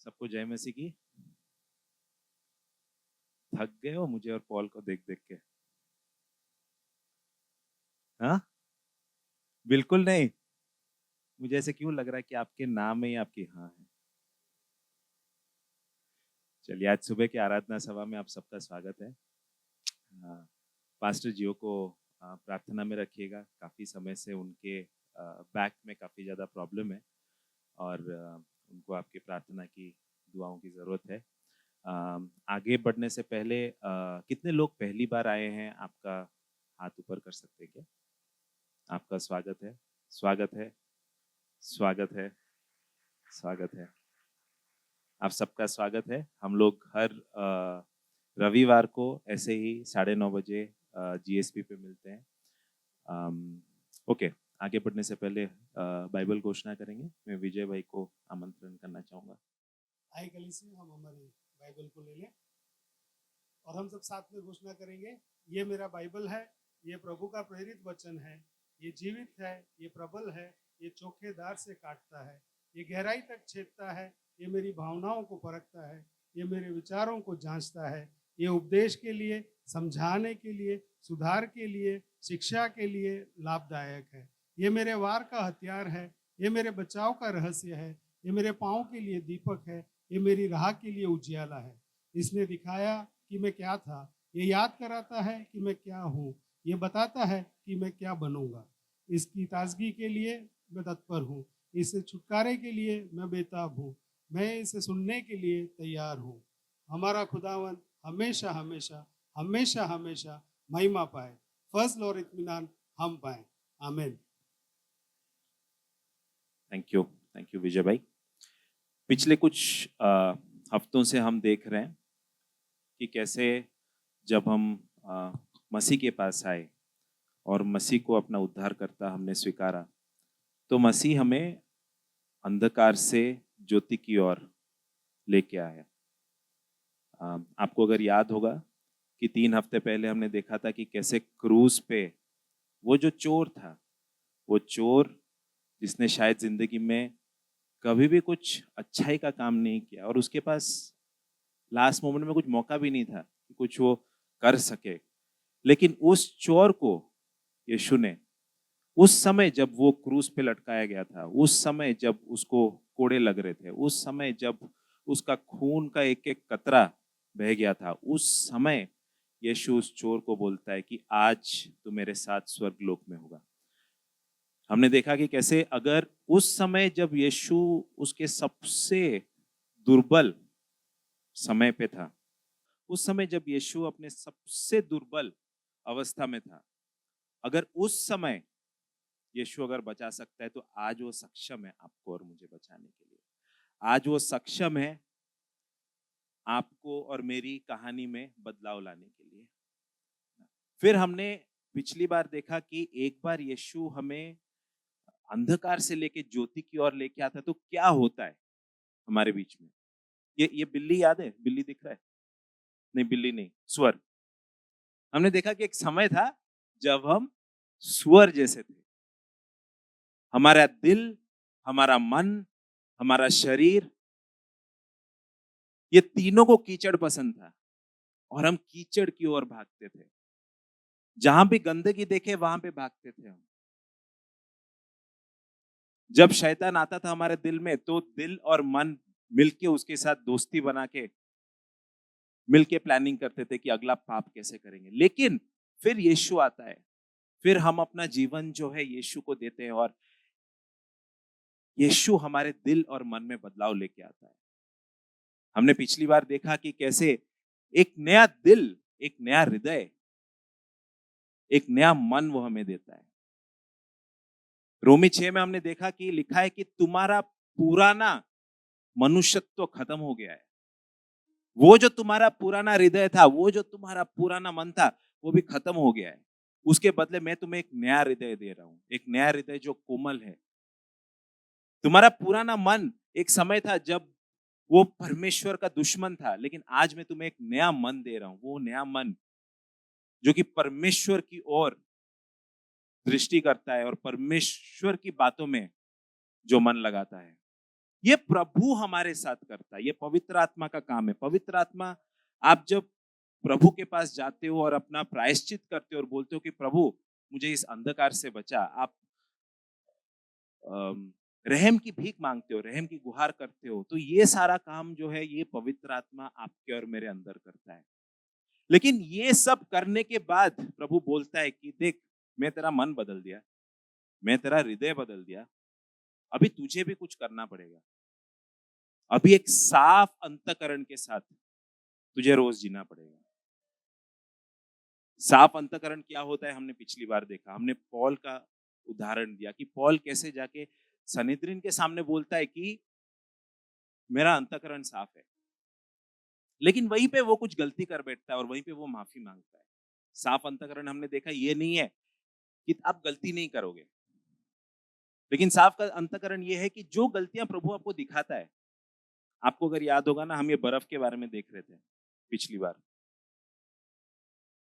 सबको जय मसीह की। थक गए हो मुझे और पॉल को देख देख के? हाँ, बिल्कुल नहीं। मुझे ऐसे क्यों लग रहा है कि आपके नाम में ही आपकी हाँ है। चलिए, आज सुबह की आराधना सभा में आप सबका स्वागत है। पास्टर जियो को प्रार्थना में रखिएगा। काफ़ी समय से उनके बैक में काफ़ी ज़्यादा प्रॉब्लम है और उनको आपकी प्रार्थना की दुआओं की ज़रूरत है। आगे बढ़ने से पहले कितने लोग पहली बार आए हैं? आपका हाथ ऊपर कर सकते हैं क्या? आपका स्वागत है, स्वागत है, स्वागत है, स्वागत है। आप सबका स्वागत है। हम लोग हर रविवार को ऐसे ही 9:30 बजे GSP पे मिलते हैं। ओके, आगे बढ़ने से पहले बाइबल घोषणा करेंगे। मैं विजय भाई को आमंत्रण करना चाहूँगा। आइए कलीसिया, हम हमारी बाइबल को ले लें और हम सब साथ में घोषणा करेंगे। ये मेरा बाइबल है, ये प्रभु का प्रेरित वचन है, ये जीवित है, ये प्रबल है, ये चोखे धार से काटता है, ये गहराई तक छेदता है, ये मेरी भावनाओं को परखता है, ये मेरे विचारों को जांचता है। ये उपदेश के लिए, समझाने के लिए, सुधार के लिए, शिक्षा के लिए लाभदायक है। ये मेरे वार का हथियार है, ये मेरे बचाव का रहस्य है, ये मेरे पाँव के लिए दीपक है, ये मेरी राह के लिए उजियाला है। इसने दिखाया कि मैं क्या था, ये याद कराता है कि मैं क्या हूँ, ये बताता है कि मैं क्या बनूंगा। इसकी ताजगी के लिए मैं तत्पर हूँ, इससे छुटकारे के लिए मैं बेताब हूँ, मैं इसे सुनने के लिए तैयार हूँ। हमारा खुदावन हमेशा हमेशा हमेशा हमेशा महिमा पाए, फजल और इत्मीनान हम पाए। आमीन। थैंक यू विजय भाई। पिछले कुछ हफ्तों से हम देख रहे हैं कि कैसे जब हम मसीह के पास आए और मसीह को अपना उद्धारकर्ता हमने स्वीकारा, तो मसीह हमें अंधकार से ज्योति की ओर लेके आया। आपको अगर याद होगा कि 3 हफ्ते पहले हमने देखा था कि कैसे क्रूज पे वो जो चोर था, वो चोर जिसने शायद जिंदगी में कभी भी कुछ अच्छाई का काम नहीं किया और उसके पास लास्ट मोमेंट में कुछ मौका भी नहीं था कि कुछ वो कर सके, लेकिन उस चोर को यीशु ने उस समय जब वो क्रूस पे लटकाया गया था, उस समय जब उसको कोड़े लग रहे थे, उस समय जब उसका खून का एक एक कतरा बह गया था, उस समय यीशु उस चोर को बोलता है कि आज तू मेरे साथ स्वर्गलोक में होगा। हमने देखा कि कैसे अगर उस समय जब यीशु उसके सबसे दुर्बल समय पे था, उस समय जब यीशु अपने सबसे दुर्बल अवस्था में था, अगर उस समय यीशु अगर बचा सकता है तो आज वो सक्षम है आपको और मुझे बचाने के लिए। आज वो सक्षम है आपको और मेरी कहानी में बदलाव लाने के लिए। फिर हमने पिछली बार देखा कि एक बार यीशु हमें अंधकार से लेके ज्योति की ओर लेके आता है तो क्या होता है हमारे बीच में। ये बिल्ली याद है? बिल्ली दिख रहा है? नहीं, बिल्ली नहीं, स्वर। हमने देखा कि एक समय था जब हम सुअर जैसे थे। हमारा दिल, हमारा मन, हमारा शरीर, ये तीनों को कीचड़ पसंद था और हम कीचड़ की ओर भागते थे। जहां भी गंदगी देखे वहां पे भागते थे हम। जब शैतान आता था हमारे दिल में तो दिल और मन मिलके उसके साथ दोस्ती बना के मिलके प्लानिंग करते थे कि अगला पाप कैसे करेंगे। लेकिन फिर यीशु आता है, फिर हम अपना जीवन जो है यीशु को देते हैं और यीशु हमारे दिल और मन में बदलाव लेके आता है। हमने पिछली बार देखा कि कैसे एक नया दिल, एक नया हृदय, एक नया मन वो हमें देता है। रोमी 6 में हमने देखा कि लिखा है कि तुम्हारा पुराना मनुष्यत्व खत्म हो गया है। वो जो तुम्हारा पुराना हृदय था, वो जो तुम्हारा पुराना मन था, वो भी खत्म हो गया है। उसके बदले मैं तुम्हें एक नया हृदय दे रहा हूं, एक नया हृदय जो कोमल है। तुम्हारा पुराना मन एक समय था जब वो परमेश्वर का दुश्मन था, लेकिन आज मैं तुम्हें एक नया मन दे रहा हूं। वो नया मन जो कि परमेश्वर की ओर दृष्टि करता है और परमेश्वर की बातों में जो मन लगाता है। ये प्रभु हमारे साथ करता है, ये पवित्र आत्मा का काम है। पवित्र आत्मा, आप जब प्रभु के पास जाते हो और अपना प्रायश्चित करते हो और बोलते हो कि प्रभु मुझे इस अंधकार से बचा, आप रहम की भीख मांगते हो, रहम की गुहार करते हो, तो ये सारा काम जो है ये पवित्र आत्मा आपके और मेरे अंदर करता है। लेकिन ये सब करने के बाद प्रभु बोलता है कि देख, मैं तेरा मन बदल दिया, मैं तेरा हृदय बदल दिया, अभी तुझे भी कुछ करना पड़ेगा। अभी एक साफ अंतःकरण के साथ तुझे रोज जीना पड़ेगा। साफ अंतःकरण क्या होता है हमने पिछली बार देखा, हमने पौल का उदाहरण दिया कि पौल कैसे जाके सनेद्रिन के सामने बोलता है कि मेरा अंतःकरण साफ है, लेकिन वहीं पे वो कुछ गलती कर बैठता है और वहीं पे वो माफी मांगता है। साफ अंतःकरण हमने देखा ये नहीं है कि आप गलती नहीं करोगे, लेकिन साफ का अंतःकरण ये है कि जो गलतियां प्रभु आपको दिखाता है, आपको अगर याद होगा ना, हम ये बर्फ के बारे में देख रहे थे पिछली बार,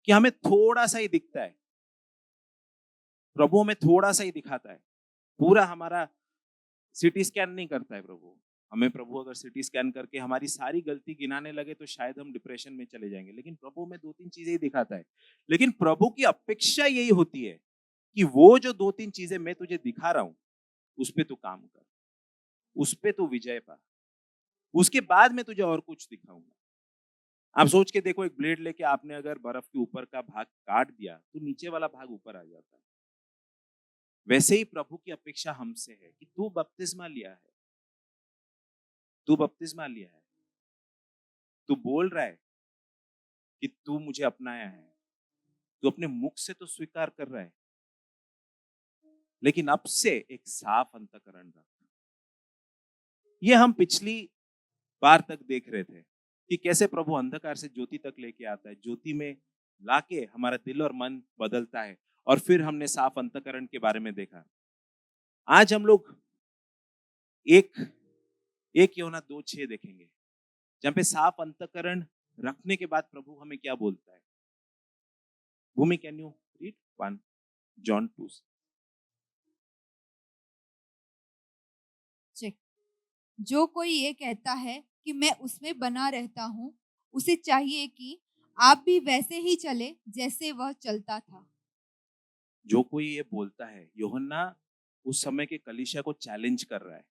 कि हमें थोड़ा सा ही दिखता है, प्रभु हमें थोड़ा सा ही दिखाता है, पूरा हमारा सिटी स्कैन नहीं करता है प्रभु हमें। प्रभु अगर सिटी स्कैन करके हमारी सारी गलती गिनाने लगे तो शायद हम डिप्रेशन में चले जाएंगे, लेकिन प्रभु हमें 2-3 चीजें ही दिखाता है। लेकिन प्रभु की अपेक्षा यही होती है कि वो जो 2-3 चीजें मैं तुझे दिखा रहा हूं, उस पे तू काम कर, उस पे तू विजय पा, उसके बाद मैं तुझे और कुछ दिखाऊंगा। आप सोच के देखो, एक ब्लेड लेके आपने अगर बर्फ के ऊपर का भाग काट दिया तो नीचे वाला भाग ऊपर आ जाता है। वैसे ही प्रभु की अपेक्षा हमसे है कि तू बपतिस्मा लिया है, तू बपतिस्मा लिया है, तू बोल रहा है कि तू मुझे अपनाया है, तू अपने मुख से तो स्वीकार कर रहा है, लेकिन अब से एक साफ अंतःकरण रख। ये हम पिछली बार तक देख रहे थे कि कैसे प्रभु अंधकार से ज्योति तक लेके आता है, ज्योति में लाके हमारा दिल और मन बदलता है, और फिर हमने साफ अंतःकरण के बारे में देखा। आज हम लोग एक एक यूहन्ना 2:6 देखेंगे, जहां पे साफ अंतःकरण रखने के बाद प्रभु हमें क्या बोलता है। Bhumi, can you read 1 John 2? Check. जो कोई ये कहता है कि मैं उसमें बना रहता हूँ, उसे चाहिए कि आप भी वैसे ही चले जैसे वह चलता था। जो कोई ये बोलता है, यूहन्ना उस समय के कलीसिया को चैलेंज कर रहा है,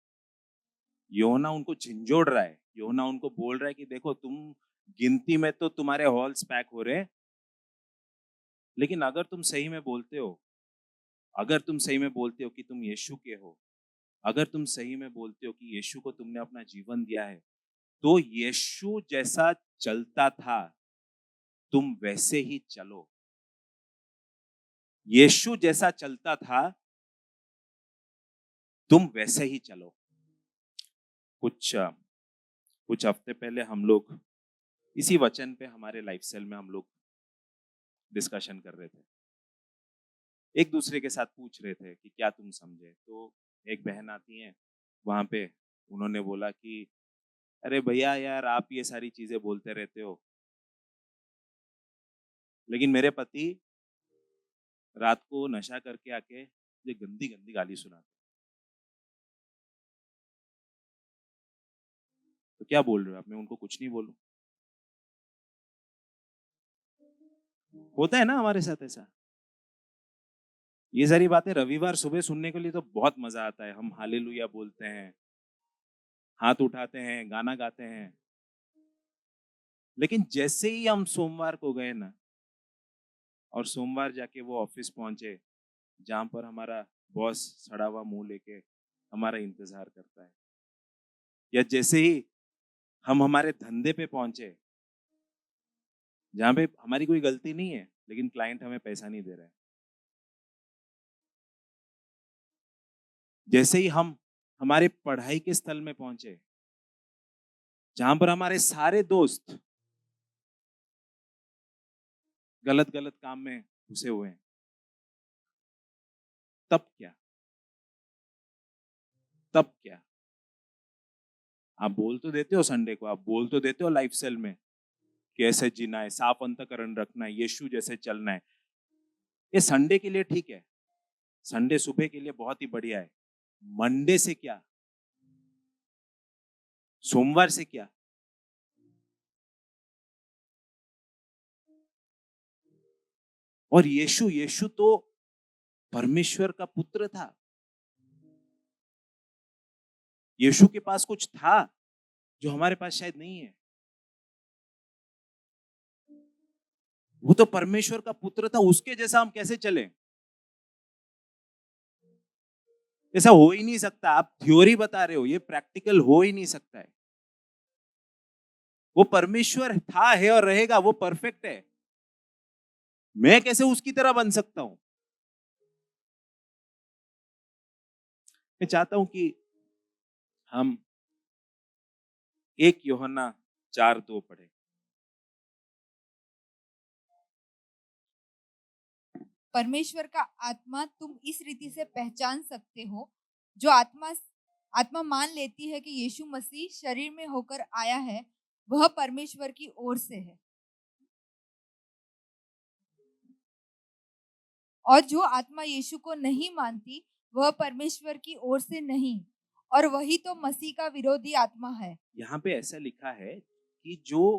यूहन्ना उनको झिंझोड़ रहा है, यूहन्ना उनको बोल रहा है कि देखो, तुम गिनती में तो तुम्हारे हॉल्स पैक हो रहे हैं, लेकिन अगर तुम सही में बोलते हो, अगर तुम सही में बोलते हो कि तुम यीशु के हो, अगर तुम सही में बोलते हो कि यीशु को तुमने अपना जीवन दिया है, तो यीशु जैसा चलता था तुम वैसे ही चलो। यीशु जैसा चलता था तुम वैसे ही चलो। कुछ हफ्ते पहले हम लोग इसी वचन पे हमारे लाइफ स्टाइल में हम लोग डिस्कशन कर रहे थे, एक दूसरे के साथ पूछ रहे थे कि क्या तुम समझे। तो एक बहन आती है वहां पे, उन्होंने बोला कि अरे भैया यार, आप ये सारी चीजें बोलते रहते हो, लेकिन मेरे पति रात को नशा करके आके मुझे गंदी गंदी गाली सुनाते, तो क्या बोल रहे हो आप, मैं उनको कुछ नहीं बोलूं? होता है ना हमारे साथ ऐसा। ये सारी बातें रविवार सुबह सुनने के लिए तो बहुत मजा आता है, हम हालेलुया बोलते हैं, हाथ उठाते हैं, गाना गाते हैं, लेकिन जैसे ही हम सोमवार को गए ना, और सोमवार जाके वो ऑफिस पहुंचे जहां पर हमारा बॉस सड़ा हुआ मुंह लेके हमारा इंतजार करता है, या जैसे ही हम हमारे धंधे पे पहुंचे जहां पे हमारी कोई गलती नहीं है, लेकिन क्लाइंट हमें पैसा नहीं दे रहा है, जैसे ही हम हमारे पढ़ाई के स्थल में पहुंचे जहां पर हमारे सारे दोस्त गलत गलत काम में घुसे हुए हैं, तब क्या? तब क्या? आप बोल तो देते हो संडे को, आप बोल तो देते हो लाइफ स्टाइल में कैसे जीना है, साफ अंतःकरण रखना है, यीशु जैसे चलना है। ये संडे के लिए ठीक है, संडे सुबह के लिए बहुत ही बढ़िया है। मंडे से क्या? सोमवार से क्या? और यीशु यीशु तो परमेश्वर का पुत्र था। यीशु के पास कुछ था जो हमारे पास शायद नहीं है। वो तो परमेश्वर का पुत्र था, उसके जैसा हम कैसे चलें? ऐसा हो ही नहीं सकता। आप थ्योरी बता रहे हो, ये प्रैक्टिकल हो ही नहीं सकता है। वो परमेश्वर था, है और रहेगा, वो परफेक्ट है। मैं कैसे उसकी तरह बन सकता हूं? मैं चाहता हूं कि हम 1 यूहन्ना 4:2 पढ़े। परमेश्वर का आत्मा तुम इस रीति से पहचान सकते हो, जो आत्मा आत्मा मान लेती है कि यीशु मसीह शरीर में होकर आया है, वह परमेश्वर की ओर से है। और जो आत्मा यीशु को नहीं मानती, वह परमेश्वर की ओर से नहीं, और वही तो मसीह का विरोधी आत्मा है। यहाँ पे ऐसा लिखा है कि जो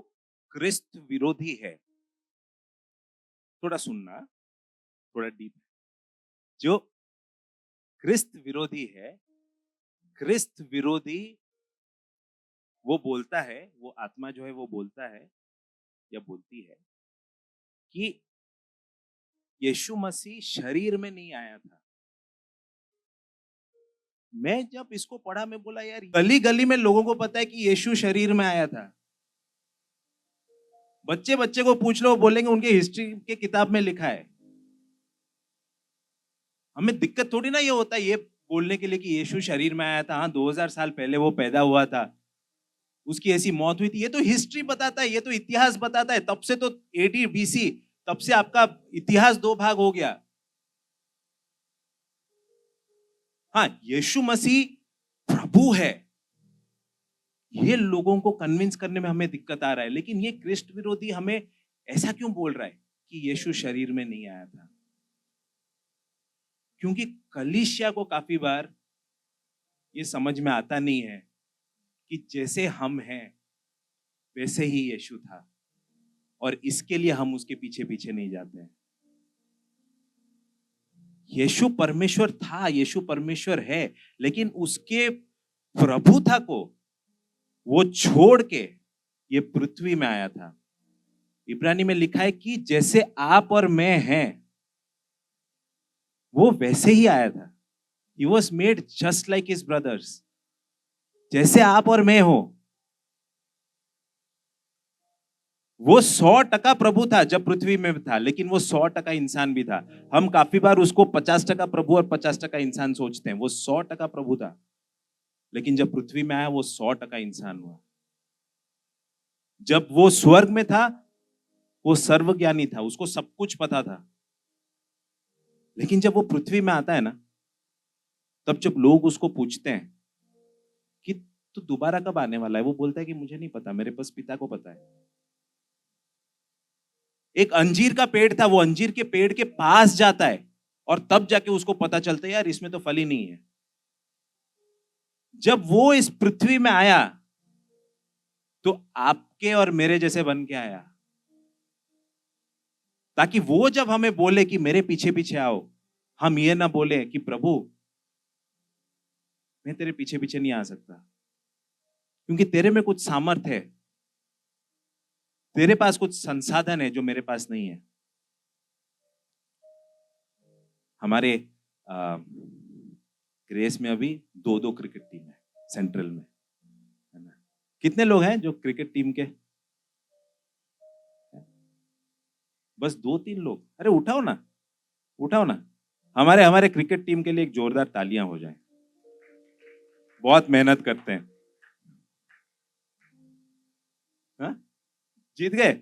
क्रिस्त विरोधी है, थोड़ा सुनना, थोड़ा डीप, जो क्रिस्त विरोधी है, क्रिस्त विरोधी वो बोलता है, वो आत्मा जो है वो बोलता है या बोलती है कि यीशु मसीह शरीर में नहीं आया था। मैं जब इसको पढ़ा, मैं बोला यार, गली गली में लोगों को पता है कि यीशु शरीर में आया था। बच्चे बच्चे को पूछ लो, बोलेंगे उनके हिस्ट्री के किताब में लिखा है। हमें दिक्कत थोड़ी ना ये होता है ये बोलने के लिए कि यीशु शरीर में आया था। हाँ, 2000 साल पहले वो पैदा हुआ था, उसकी ऐसी मौत हुई थी। ये तो हिस्ट्री बताता है, ये तो इतिहास बताता है। तब से तो एडी बीसी, तब से आपका इतिहास 2 भाग हो गया। हाँ, यीशु मसीह प्रभु है, ये लोगों को कन्विंस करने में हमें दिक्कत आ रहा है। लेकिन ये क्रिस्ट विरोधी हमें ऐसा क्यों बोल रहा है कि यीशु शरीर में नहीं आया था? क्योंकि कलीसिया को काफी बार ये समझ में आता नहीं है कि जैसे हम हैं वैसे ही यीशु था, और इसके लिए हम उसके पीछे पीछे नहीं जाते हैं। यीशु परमेश्वर था, यीशु परमेश्वर है, लेकिन उसके प्रभुता को वो छोड़ के ये पृथ्वी में आया था। इब्रानी में लिखा है कि जैसे आप और मैं हैं, वो वैसे ही आया था। He was made just like his brothers. जैसे आप और मैं हो। वो 100% प्रभु था जब पृथ्वी में था, लेकिन वो 100% इंसान भी था। हम काफी बार उसको 50% प्रभु और 50% इंसान सोचते हैं। वो 100% प्रभु था, लेकिन जब पृथ्वी में आया वो 100% इंसान हुआ। जब वो स्वर्ग में था, वो सर्वज्ञानी था, उसको सब कुछ पता था। लेकिन जब वो पृथ्वी में आता है ना, तब जब लोग उसको पूछते हैं कि तू दोबारा कब आने वाला है, वो बोलता है कि मुझे नहीं पता, मेरे पास पिता को पता है। एक अंजीर का पेड़ था, वो अंजीर के पेड़ के पास जाता है और तब जाके उसको पता चलता है यार इसमें तो फल ही नहीं है। जब वो इस पृथ्वी में आया तो आपके और मेरे जैसे बन के आया, ताकि वो जब हमें बोले कि मेरे पीछे पीछे आओ, हम ये ना बोले कि प्रभु मैं तेरे पीछे पीछे नहीं आ सकता, क्योंकि तेरे में कुछ सामर्थ है, तेरे पास कुछ संसाधन है जो मेरे पास नहीं है। हमारे ग्रेस में अभी 2-2 क्रिकेट टीम है सेंट्रल में, है ना? कितने लोग हैं जो क्रिकेट टीम के? बस 2-3 लोग। अरे उठाओ ना, उठाओ ना। हमारे हमारे क्रिकेट टीम के लिए एक जोरदार तालियां हो जाए। बहुत मेहनत करते हैं। हाँ? जीत गए?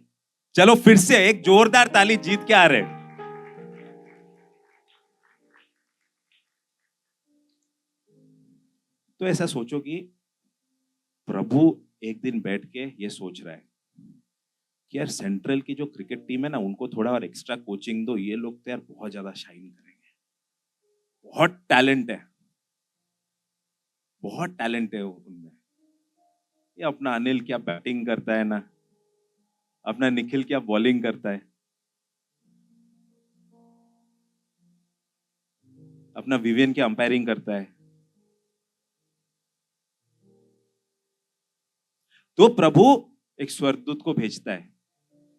चलो फिर से एक जोरदार ताली, जीत के आ रहे। तो ऐसा सोचो कि प्रभु एक दिन बैठ के ये सोच रहा है कि यार सेंट्रल की जो क्रिकेट टीम है ना, उनको थोड़ा और एक्स्ट्रा कोचिंग दो, ये लोग तो यार बहुत ज्यादा शाइन करेंगे, बहुत टैलेंट है, बहुत टैलेंट है उनमें। ये अपना अनिल क्या बैटिंग करता है ना, अपना निखिल क्या बॉलिंग करता है, अपना विवियन क्या अंपायरिंग करता है। तो प्रभु एक स्वर्गदूत को भेजता है,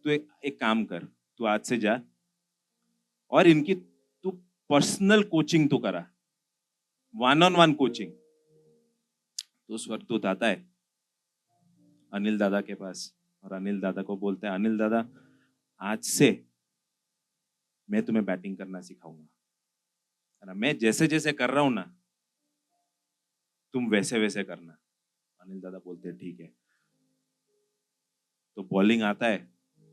तू एक काम कर, तू आज से जा और इनकी तू पर्सनल कोचिंग तो करा, 1-on-1 कोचिंग। तो स्वर्गदूत आता है अनिल दादा के पास और अनिल दादा को बोलता है, अनिल दादा आज से मैं तुम्हें बैटिंग करना सिखाऊंगा, है ना, मैं जैसे जैसे कर रहा हूं ना तुम वैसे वैसे करना। अनिल दादा बोलते हैं ठीक है। तो बॉलिंग आता है,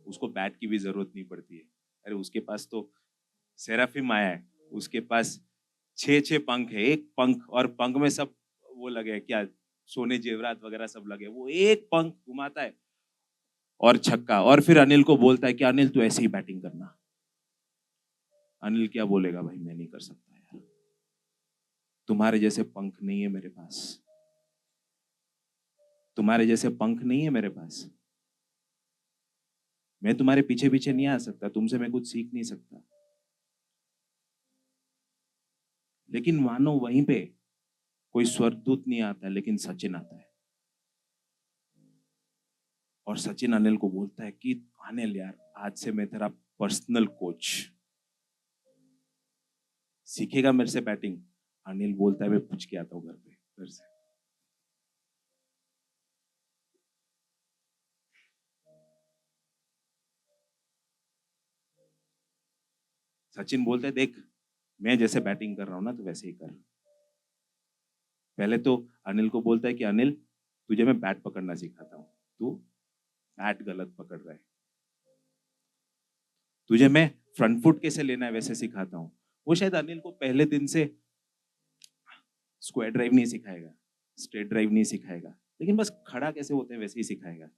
उसको बैट की भी जरूरत नहीं पड़ती है। अरे उसके पास तो सेराफिम आया है, उसके पास 6-6 पंख है, एक पंख, और पंख में सब वो लगे हैं, क्या सोने जेवरात वगैरह सब लगे, वो एक पंख घुमाता है और छक्का। और फिर अनिल को बोलता है कि अनिल तू ऐसे ही बैटिंग करना। अनिल क्या बोलेगा, भाई मैं नहीं कर सकता यार, तुम्हारे जैसे पंख नहीं है मेरे पास, तुम्हारे जैसे पंख नहीं है मेरे पास, मैं तुम्हारे पीछे पीछे नहीं आ सकता, तुमसे मैं कुछ सीख नहीं सकता। लेकिन मानो वहीं पे कोई स्वर्गदूत नहीं आता, लेकिन सचिन आता है और सचिन अनिल को बोलता है कि अनिल यार आज से मैं तेरा पर्सनल कोच, सीखेगा मेरे से बैटिंग। अनिल बोलता है मैं पूछ के आता हूँ घर पे, घर से। सचिन बोलता है देख मैं जैसे बैटिंग कर रहा हूं ना तो वैसे ही कर। पहले तो अनिल को बोलता है कि अनिल तुझे मैं बैट पकड़ना सिखाता हूं, तू बैट गलत पकड़ रहा है, तुझे मैं फ्रंट फुट कैसे लेना है वैसे सिखाता हूं। वो शायद अनिल को पहले दिन से स्क्वायर ड्राइव नहीं सिखाएगा, स्ट्रेट ड्राइव नहीं सिखाएगा, लेकिन बस खड़ा कैसे होते हैं वैसे ही सिखाएगा,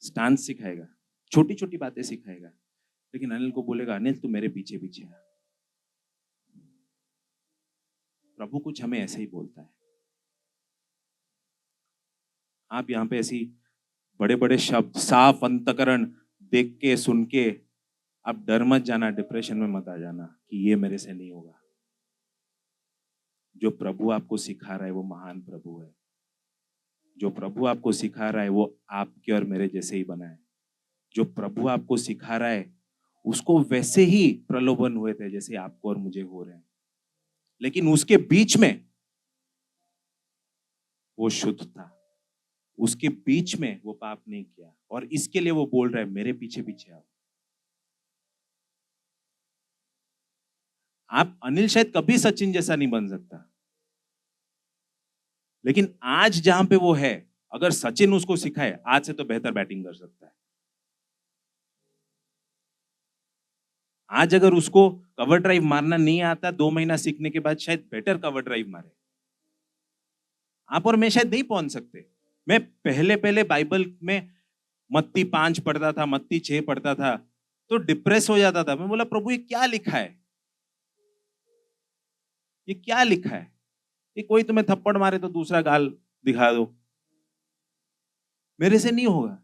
स्टांस सिखाएगा, छोटी छोटी बातें सिखाएगा। लेकिन अनिल को बोलेगा अनिल तू मेरे पीछे पीछे आ। प्रभु कुछ हमें ऐसे ही बोलता है। आप यहाँ पे ऐसी बड़े बड़े शब्द, साफ अंतकरण देख के सुन के आप डर मत जाना, डिप्रेशन में मत आ जाना कि ये मेरे से नहीं होगा। जो प्रभु आपको सिखा रहा है वो महान प्रभु है। जो प्रभु आपको सिखा रहा है वो आपके और मेरे जैसे ही बना है। जो प्रभु आपको सिखा रहा है उसको वैसे ही प्रलोभन हुए थे जैसे आपको और मुझे हो रहे हैं, लेकिन उसके बीच में वो शुद्ध था, उसके बीच में वो पाप नहीं किया, और इसके लिए वो बोल रहा है मेरे पीछे पीछे आओ। आप अनिल शायद कभी सचिन जैसा नहीं बन सकता, लेकिन आज जहां पे वो है, अगर सचिन उसको सिखाए आज से तो बेहतर बैटिंग कर सकता है। आज अगर उसको कवर ड्राइव मारना नहीं आता, 2 महीना सीखने के बाद शायद बेटर कवर ड्राइव मारे। आप और मैं शायद नहीं पहुंच सकते। मैं पहले पहले बाइबल में मत्ती 5 पढ़ता था, मत्ती 6 पढ़ता था तो डिप्रेस हो जाता था। मैं बोला प्रभु ये क्या लिखा है, ये क्या लिखा है, ये कोई तुम्हें थप्पड़ मारे तो दूसरा गाल दिखा दो, मेरे से नहीं होगा।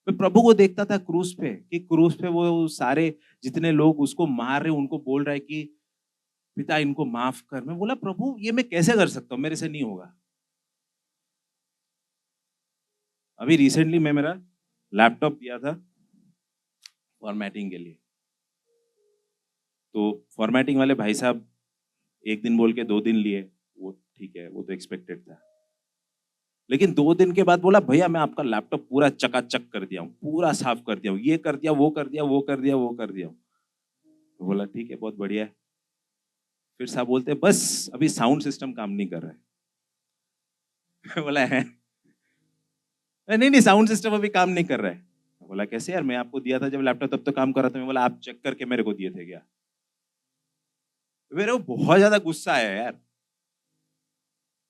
मैं प्रभु को देखता था क्रूस पे, कि क्रूस पे वो सारे जितने लोग उसको मार रहे उनको बोल रहा है कि पिता इनको माफ कर। मैं बोला प्रभु ये मैं कैसे कर सकता हूं, मेरे से नहीं होगा। अभी रिसेंटली मैं मेरा लैपटॉप दिया था फॉर्मेटिंग के लिए, तो फॉर्मेटिंग वाले भाई साहब 1 दिन बोल के 2 दिन लिए, वो ठीक है, वो तो एक्सपेक्टेड था। लेकिन 2 दिन के बाद बोला भैया मैं आपका लैपटॉप पूरा चकाचक कर दिया हूँ, पूरा साफ कर दिया हूँ, ये कर दिया, वो कर दिया, वो कर दिया, वो कर दिया। तो बोला ठीक है, बहुत बढ़िया है। फिर साहब बोलते बस अभी साउंड सिस्टम काम नहीं कर रहा है। बोला है नहीं नहीं साउंड सिस्टम अभी काम नहीं कर रहा है। बोला कैसे यार, मैं आपको दिया था जब लैपटॉप तब तो काम कर रहा था। मैं बोला आप चेक करके मेरे को दिए थे क्या? मेरे को बहुत ज्यादा गुस्सा आया यार,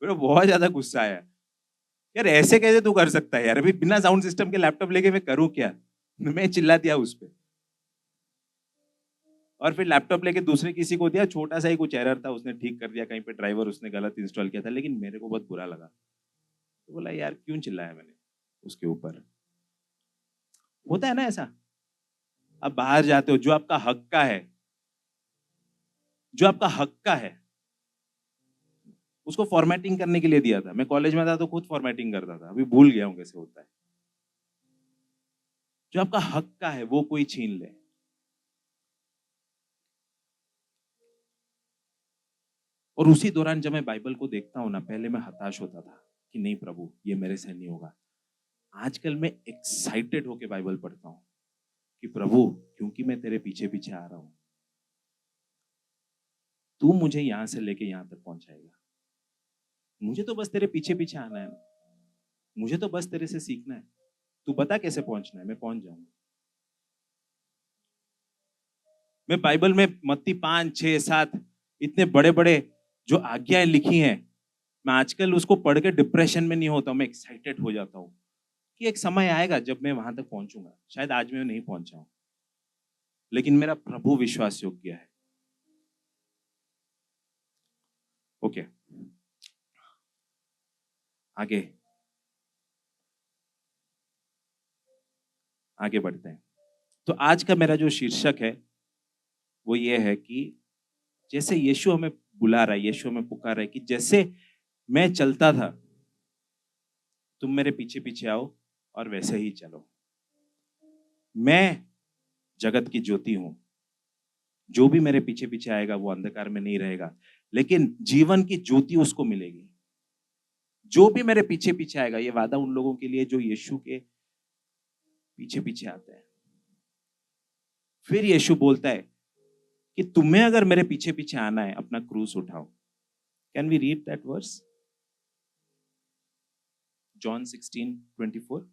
मेरे को बहुत ज्यादा गुस्सा आया यार, ऐसे कैसे तू कर सकता है यार, अभी बिना साउंड सिस्टम के लैपटॉप लेके मैं करूं क्या? मैं चिल्ला दिया उस पर, और फिर लैपटॉप लेके दूसरे किसी को दिया, छोटा सा ही कुछ एरर था, उसने ठीक कर दिया, कहीं पे ड्राइवर उसने गलत इंस्टॉल किया था, लेकिन मेरे को बहुत बुरा लगा। तो बोला यार क्यों चिल्लाया मैंने उसके ऊपर। होता है ना ऐसा, आप बाहर जाते हो, जो आपका हक का है, जो आपका हक का है, उसको फॉर्मेटिंग करने के लिए दिया था। मैं कॉलेज में था तो खुद फॉर्मेटिंग करता था, अभी भूल गया हूं कैसे होता है। जो आपका हक का है वो कोई छीन ले। और उसी दौरान जब मैं बाइबल को देखता हूं ना, पहले मैं हताश होता था कि नहीं प्रभु ये मेरे से नहीं होगा। आजकल मैं एक्साइटेड होकर बाइबल पढ़ता हूं कि प्रभु क्योंकि मैं तेरे पीछे पीछे आ रहा हूं, तू मुझे यहां से लेके यहां तक पहुंचाएगा। मुझे तो बस तेरे पीछे पीछे आना है, मुझे तो बस तेरे से सीखना है। तू बता कैसे पहुंचना है, मैं पहुंच जाऊंगा। मैं बाइबल में मत्ती 5, 6, 7 इतने बड़े बड़े जो आज्ञाएं लिखी हैं, मैं आजकल उसको पढ़ के डिप्रेशन में नहीं होता हूं, मैं एक्साइटेड हो जाता हूं कि एक समय आएगा जब मैं वहां तक पहुंचूंगा। शायद आज मैं नहीं पहुंचा हूं, लेकिन मेरा प्रभु विश्वास योग्य है। ओके, आगे आगे बढ़ते हैं। तो आज का मेरा जो शीर्षक है वो ये है कि जैसे यीशु हमें बुला रहा है, यीशु हमें पुकार रहा है कि जैसे मैं चलता था तुम मेरे पीछे पीछे आओ और वैसे ही चलो। मैं जगत की ज्योति हूं, जो भी मेरे पीछे पीछे आएगा वो अंधकार में नहीं रहेगा, लेकिन जीवन की ज्योति उसको मिलेगी। जो भी मेरे पीछे पीछे आएगा, ये वादा उन लोगों के लिए जो यीशु के पीछे पीछे आते हैं। फिर यीशु बोलता है कि तुम्हें अगर मेरे पीछे पीछे आना है, अपना क्रूस उठाओ। Can we read that verse? John 16:24.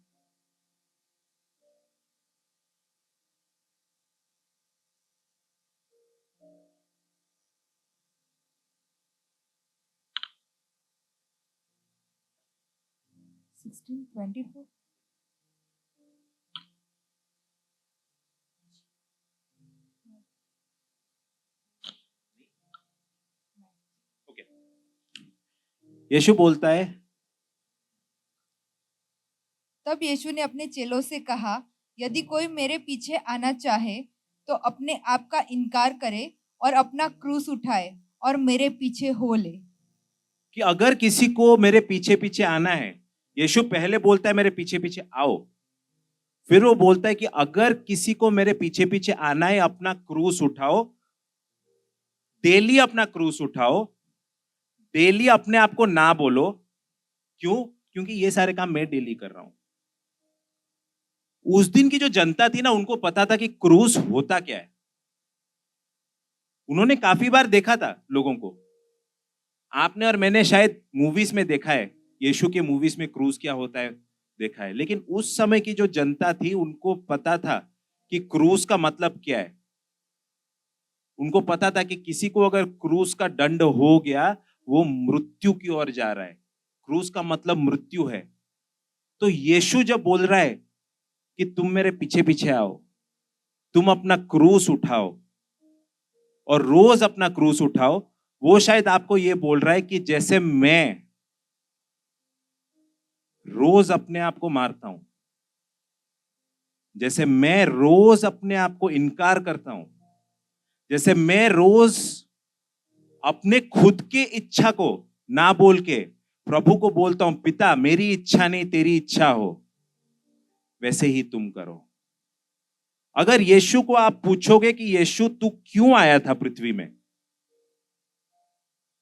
Okay. यीशु बोलता है, तब यीशु ने अपने चेलों से कहा, यदि कोई मेरे पीछे आना चाहे तो अपने आप का इनकार करे और अपना क्रूस उठाए और मेरे पीछे हो ले। कि अगर किसी को मेरे पीछे पीछे आना है, यीशु पहले बोलता है मेरे पीछे पीछे आओ, फिर वो बोलता है कि अगर किसी को मेरे पीछे पीछे आना है, अपना क्रूस उठाओ, डेली अपना क्रूस उठाओ, डेली अपने आप को ना बोलो। क्यों? क्योंकि ये सारे काम मैं डेली कर रहा हूं। उस दिन की जो जनता थी ना, उनको पता था कि क्रूस होता क्या है। उन्होंने काफी बार देखा था लोगों को। आपने और मैंने शायद मूवीज में देखा है, यीशु के मूवीज में क्रूस क्या होता है देखा है, लेकिन उस समय की जो जनता थी उनको पता था कि क्रूस का मतलब क्या है। उनको पता था कि किसी को अगर क्रूस का दंड हो गया, वो मृत्यु की ओर जा रहा है। क्रूस का मतलब मृत्यु है। तो यीशु जब बोल रहा है कि तुम मेरे पीछे पीछे आओ, तुम अपना क्रूस उठाओ और रोज अपना क्रूस उठाओ, वो शायद आपको ये बोल रहा है कि जैसे मैं रोज अपने आप को मारता हूं, जैसे मैं रोज अपने आप को इनकार करता हूं, जैसे मैं रोज अपने खुद की इच्छा को ना बोल के प्रभु को बोलता हूं, पिता मेरी इच्छा नहीं तेरी इच्छा हो, वैसे ही तुम करो। अगर यीशु को आप पूछोगे कि यीशु तू क्यों आया था पृथ्वी में,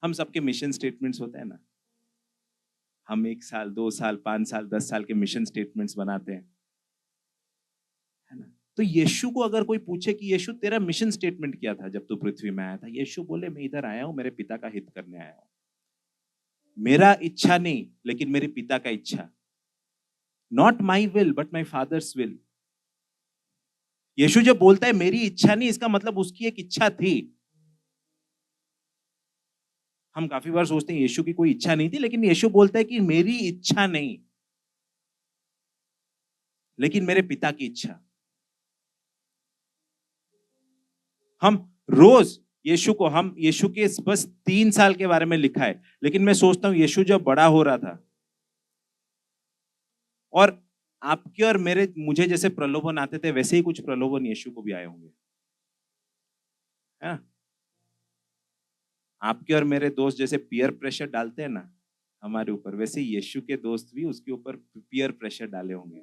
हम सबके मिशन स्टेटमेंट्स होते हैं ना, हम 1 साल 2 साल 5 साल 10 साल के मिशन स्टेटमेंट्स बनाते हैं, है ना। तो यीशु को अगर कोई पूछे कि यीशु तेरा मिशन स्टेटमेंट क्या था जब तू पृथ्वी में आया था, यीशु बोले मैं इधर आया हूं मेरे पिता का हित करने आया हूं। मेरा इच्छा नहीं लेकिन मेरे पिता का इच्छा। Not my will but my father's will. यीशु जब बोलता है मेरी इच्छा नहीं, इसका मतलब उसकी एक इच्छा थी। हम काफी बार सोचते हैं यीशु की कोई इच्छा नहीं थी, लेकिन यीशु बोलता है कि मेरी इच्छा नहीं लेकिन मेरे पिता की इच्छा। हम रोज यीशु के बस 3 साल के बारे में लिखा है, लेकिन मैं सोचता हूं यीशु जब बड़ा हो रहा था, और आपके और मेरे मुझे जैसे प्रलोभन आते थे वैसे ही कुछ प्रलोभन यीशु को भी आए होंगे, है ना? आपके और मेरे दोस्त जैसे पीयर प्रेशर डालते हैं ना हमारे ऊपर, वैसे यीशु के दोस्त भी उसके ऊपर पीयर प्रेशर डाले होंगे।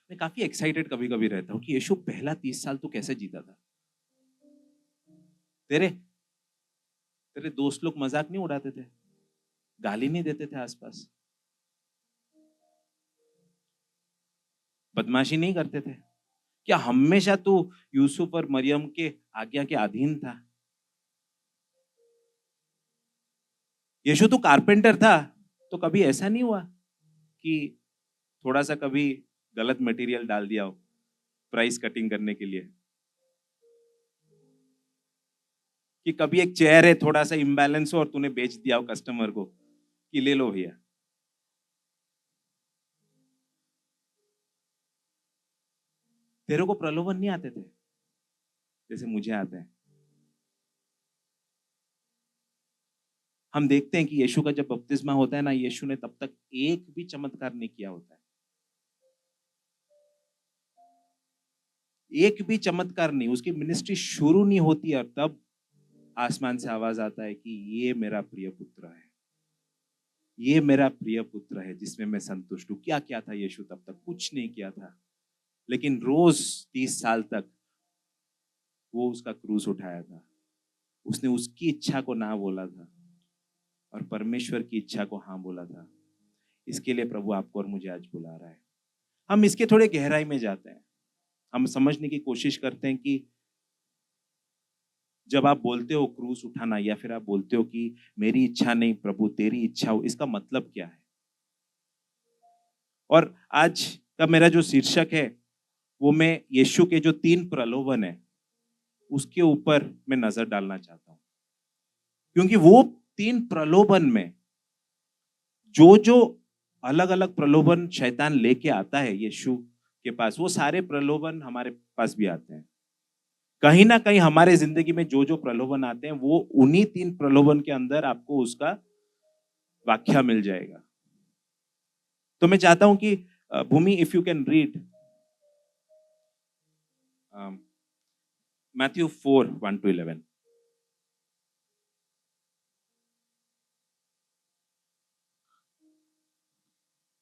मैं काफी एक्साइटेड कभी कभी रहता हूँ कि यीशु पहला 30 साल तू कैसे जीता था। तेरे तेरे दोस्त लोग मजाक नहीं उड़ाते थे, गाली नहीं देते थे आसपास, बदमाशी नहीं करते थे क्या? हमेशा तू यूसुफ और मरियम के आज्ञा के अधीन था। यीशु तू कारपेंटर था तो कभी ऐसा नहीं हुआ कि थोड़ा सा कभी गलत मटेरियल डाल दिया हो प्राइस कटिंग करने के लिए, कि कभी एक चेयर है थोड़ा सा इम्बैलेंस हो और तूने बेच दिया हो कस्टमर को कि ले लो भैया। तेरे को प्रलोभन नहीं आते थे जैसे मुझे आते हैं। हम देखते हैं कि यीशु का जब बपतिस्मा होता है ना, यीशु ने तब तक एक भी चमत्कार नहीं किया होता है, एक भी चमत्कार नहीं, उसकी मिनिस्ट्री शुरू नहीं होती और तब आसमान से आवाज आता है कि ये मेरा प्रिय पुत्र है, ये मेरा प्रिय पुत्र है जिसमें मैं संतुष्ट हूं। क्या क्या था यीशु तब तक? कुछ नहीं किया था, लेकिन रोज 30 साल तक वो उसका क्रूस उठाया था। उसने उसकी इच्छा को ना बोला था और परमेश्वर की इच्छा को हाँ बोला था। इसके लिए प्रभु आपको और मुझे आज बुला रहा है। हम इसके थोड़े गहराई में जाते हैं, हम समझने की कोशिश करते हैं कि जब आप बोलते हो क्रूस उठाना या फिर आप बोलते हो कि मेरी इच्छा नहीं प्रभु तेरी इच्छा हो, इसका मतलब क्या है? और आज का मेरा जो शीर्षक है वो मैं यीशु के जो 3 प्रलोभन है उसके ऊपर मैं नजर डालना चाहता हूं, क्योंकि वो 3 प्रलोभन में जो जो अलग अलग प्रलोभन शैतान लेके आता है यीशु के पास, वो सारे प्रलोभन हमारे पास भी आते हैं। कहीं ना कहीं हमारे जिंदगी में जो जो प्रलोभन आते हैं वो उन्हीं 3 प्रलोभन के अंदर आपको उसका व्याख्या मिल जाएगा। तो मैं चाहता हूं कि Bhumi if you can read Matthew 4:1-11।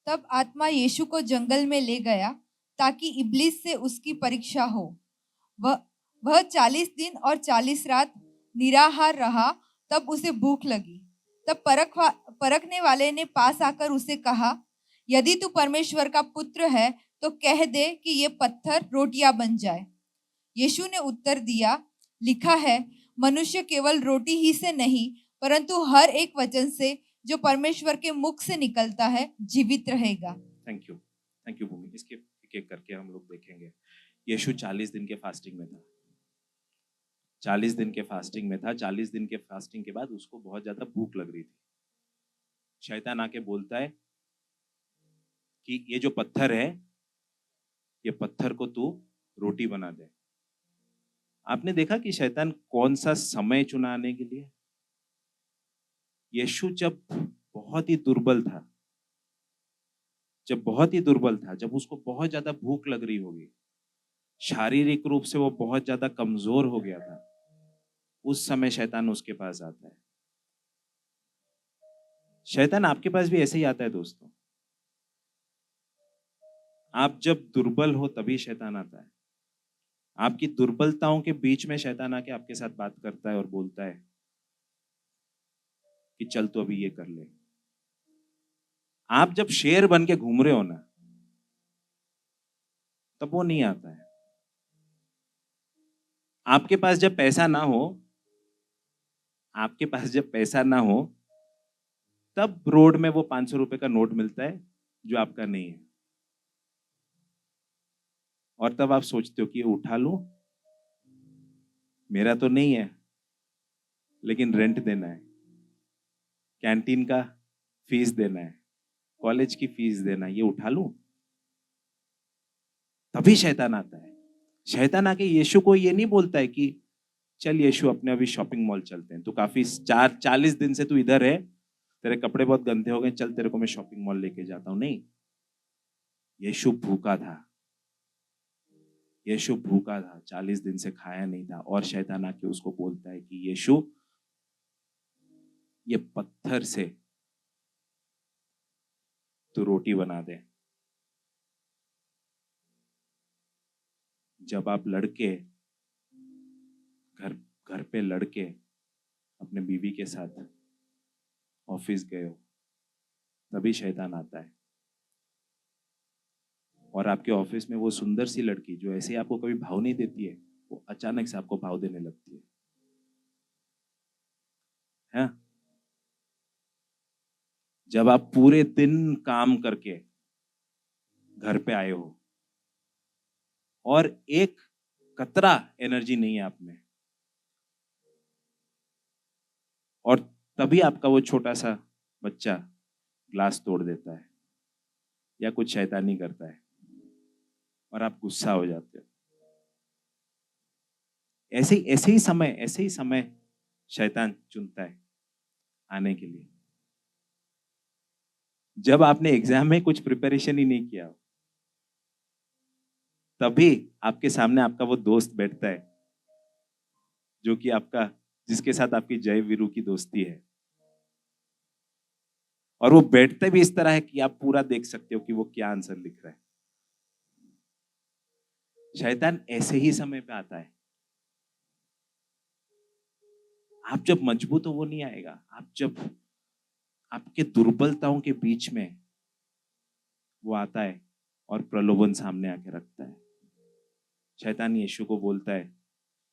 तब आत्मा यीशु को जंगल में ले गया ताकि इब्लीस से उसकी परीक्षा हो। वह 40 दिन और 40 रात निराहार रहा। तब उसे भूख लगी। तब परखने वाले ने पास आकर उसे कहा, यदि तू परमेश्वर का पुत्र है तो कह दे कि ये पत्थर रोटियां बन जाए। यीशु ने उत्तर दिया, लिखा है, मनुष्य केवल रोटी ही से नहीं परंतु हर एक वचन से जो परमेश्वर के मुख से निकलता है जीवित रहेगा। थैंक यू भूमि। इसके एक एक करके हम लोग देखेंगे। यीशु 40 दिन के फास्टिंग में था, 40 दिन के फास्टिंग में था। 40 दिन के फास्टिंग के बाद उसको बहुत ज्यादा भूख लग रही थी। शैतान आके बोलता है कि ये जो पत्थर है, ये पत्थर को तू रोटी बना दे। आपने देखा कि शैतान कौन सा समय चुना आने के लिए? यीशु जब बहुत ही दुर्बल था, जब उसको बहुत ज्यादा भूख लग रही होगी, शारीरिक रूप से वो बहुत ज्यादा कमजोर हो गया था, उस समय शैतान उसके पास आता है। शैतान आपके पास भी ऐसे ही आता है दोस्तों। आप जब दुर्बल हो तभी शैतान आता है। आपकी दुर्बलताओं के बीच में शैतान आके आपके साथ बात करता है और बोलता है कि चल तो अभी ये कर ले। आप जब शेर बन के घूम रहे हो ना, तब वो नहीं आता है। आपके पास जब पैसा ना हो, तब रोड में वो 500 रुपए का नोट मिलता है जो आपका नहीं है, और तब आप सोचते हो कि ये उठा लूं, मेरा तो नहीं है लेकिन रेंट देना है, कैंटीन का फीस देना है, कॉलेज की फीस देना है, ये उठा लूं। तभी शैतान आता है। शैतान आके यीशु को ये नहीं बोलता है कि चल यीशु अपने अभी शॉपिंग मॉल चलते हैं, तो काफी 40 दिन से तू इधर है, तेरे कपड़े बहुत गंदे हो गए, चल तेरे को मैं शॉपिंग मॉल लेके जाता हूं। नहीं, यीशु भूखा था। यीशु भूखा था, 40 दिन से खाया नहीं था, और शैतान आके उसको बोलता है कि यीशु, ये पत्थर से तू रोटी बना दे। जब आप लड़के घर घर पे लड़के अपने बीवी के साथ ऑफिस गए हो, तभी शैतान आता है, और आपके ऑफिस में वो सुंदर सी लड़की जो ऐसे ही आपको कभी भाव नहीं देती है, वो अचानक से आपको भाव देने लगती है। हाँ? जब आप पूरे दिन काम करके घर पे आए हो और एक कतरा एनर्जी नहीं है आप में, और तभी आपका वो छोटा सा बच्चा ग्लास तोड़ देता है या कुछ शैतानी करता है और आप गुस्सा हो जाते हो। ऐसे ही समय शैतान चुनता है आने के लिए, जब आपने एग्जाम में कुछ प्रिपरेशन ही नहीं किया हो, तभी आपके सामने आपका वो दोस्त बैठता है जो कि आपका, जिसके साथ आपकी जय वीरू की दोस्ती है, और वो बैठते भी इस तरह है कि आप पूरा देख सकते हो कि वो क्या आंसर लिख रहा है। शैतान ऐसे ही समय पे आता है। आप जब मजबूत हो वो नहीं आएगा, आप जब आपके दुर्बलताओं के बीच में वो आता है और प्रलोभन सामने आके रखता है। शैतान यीशु को बोलता है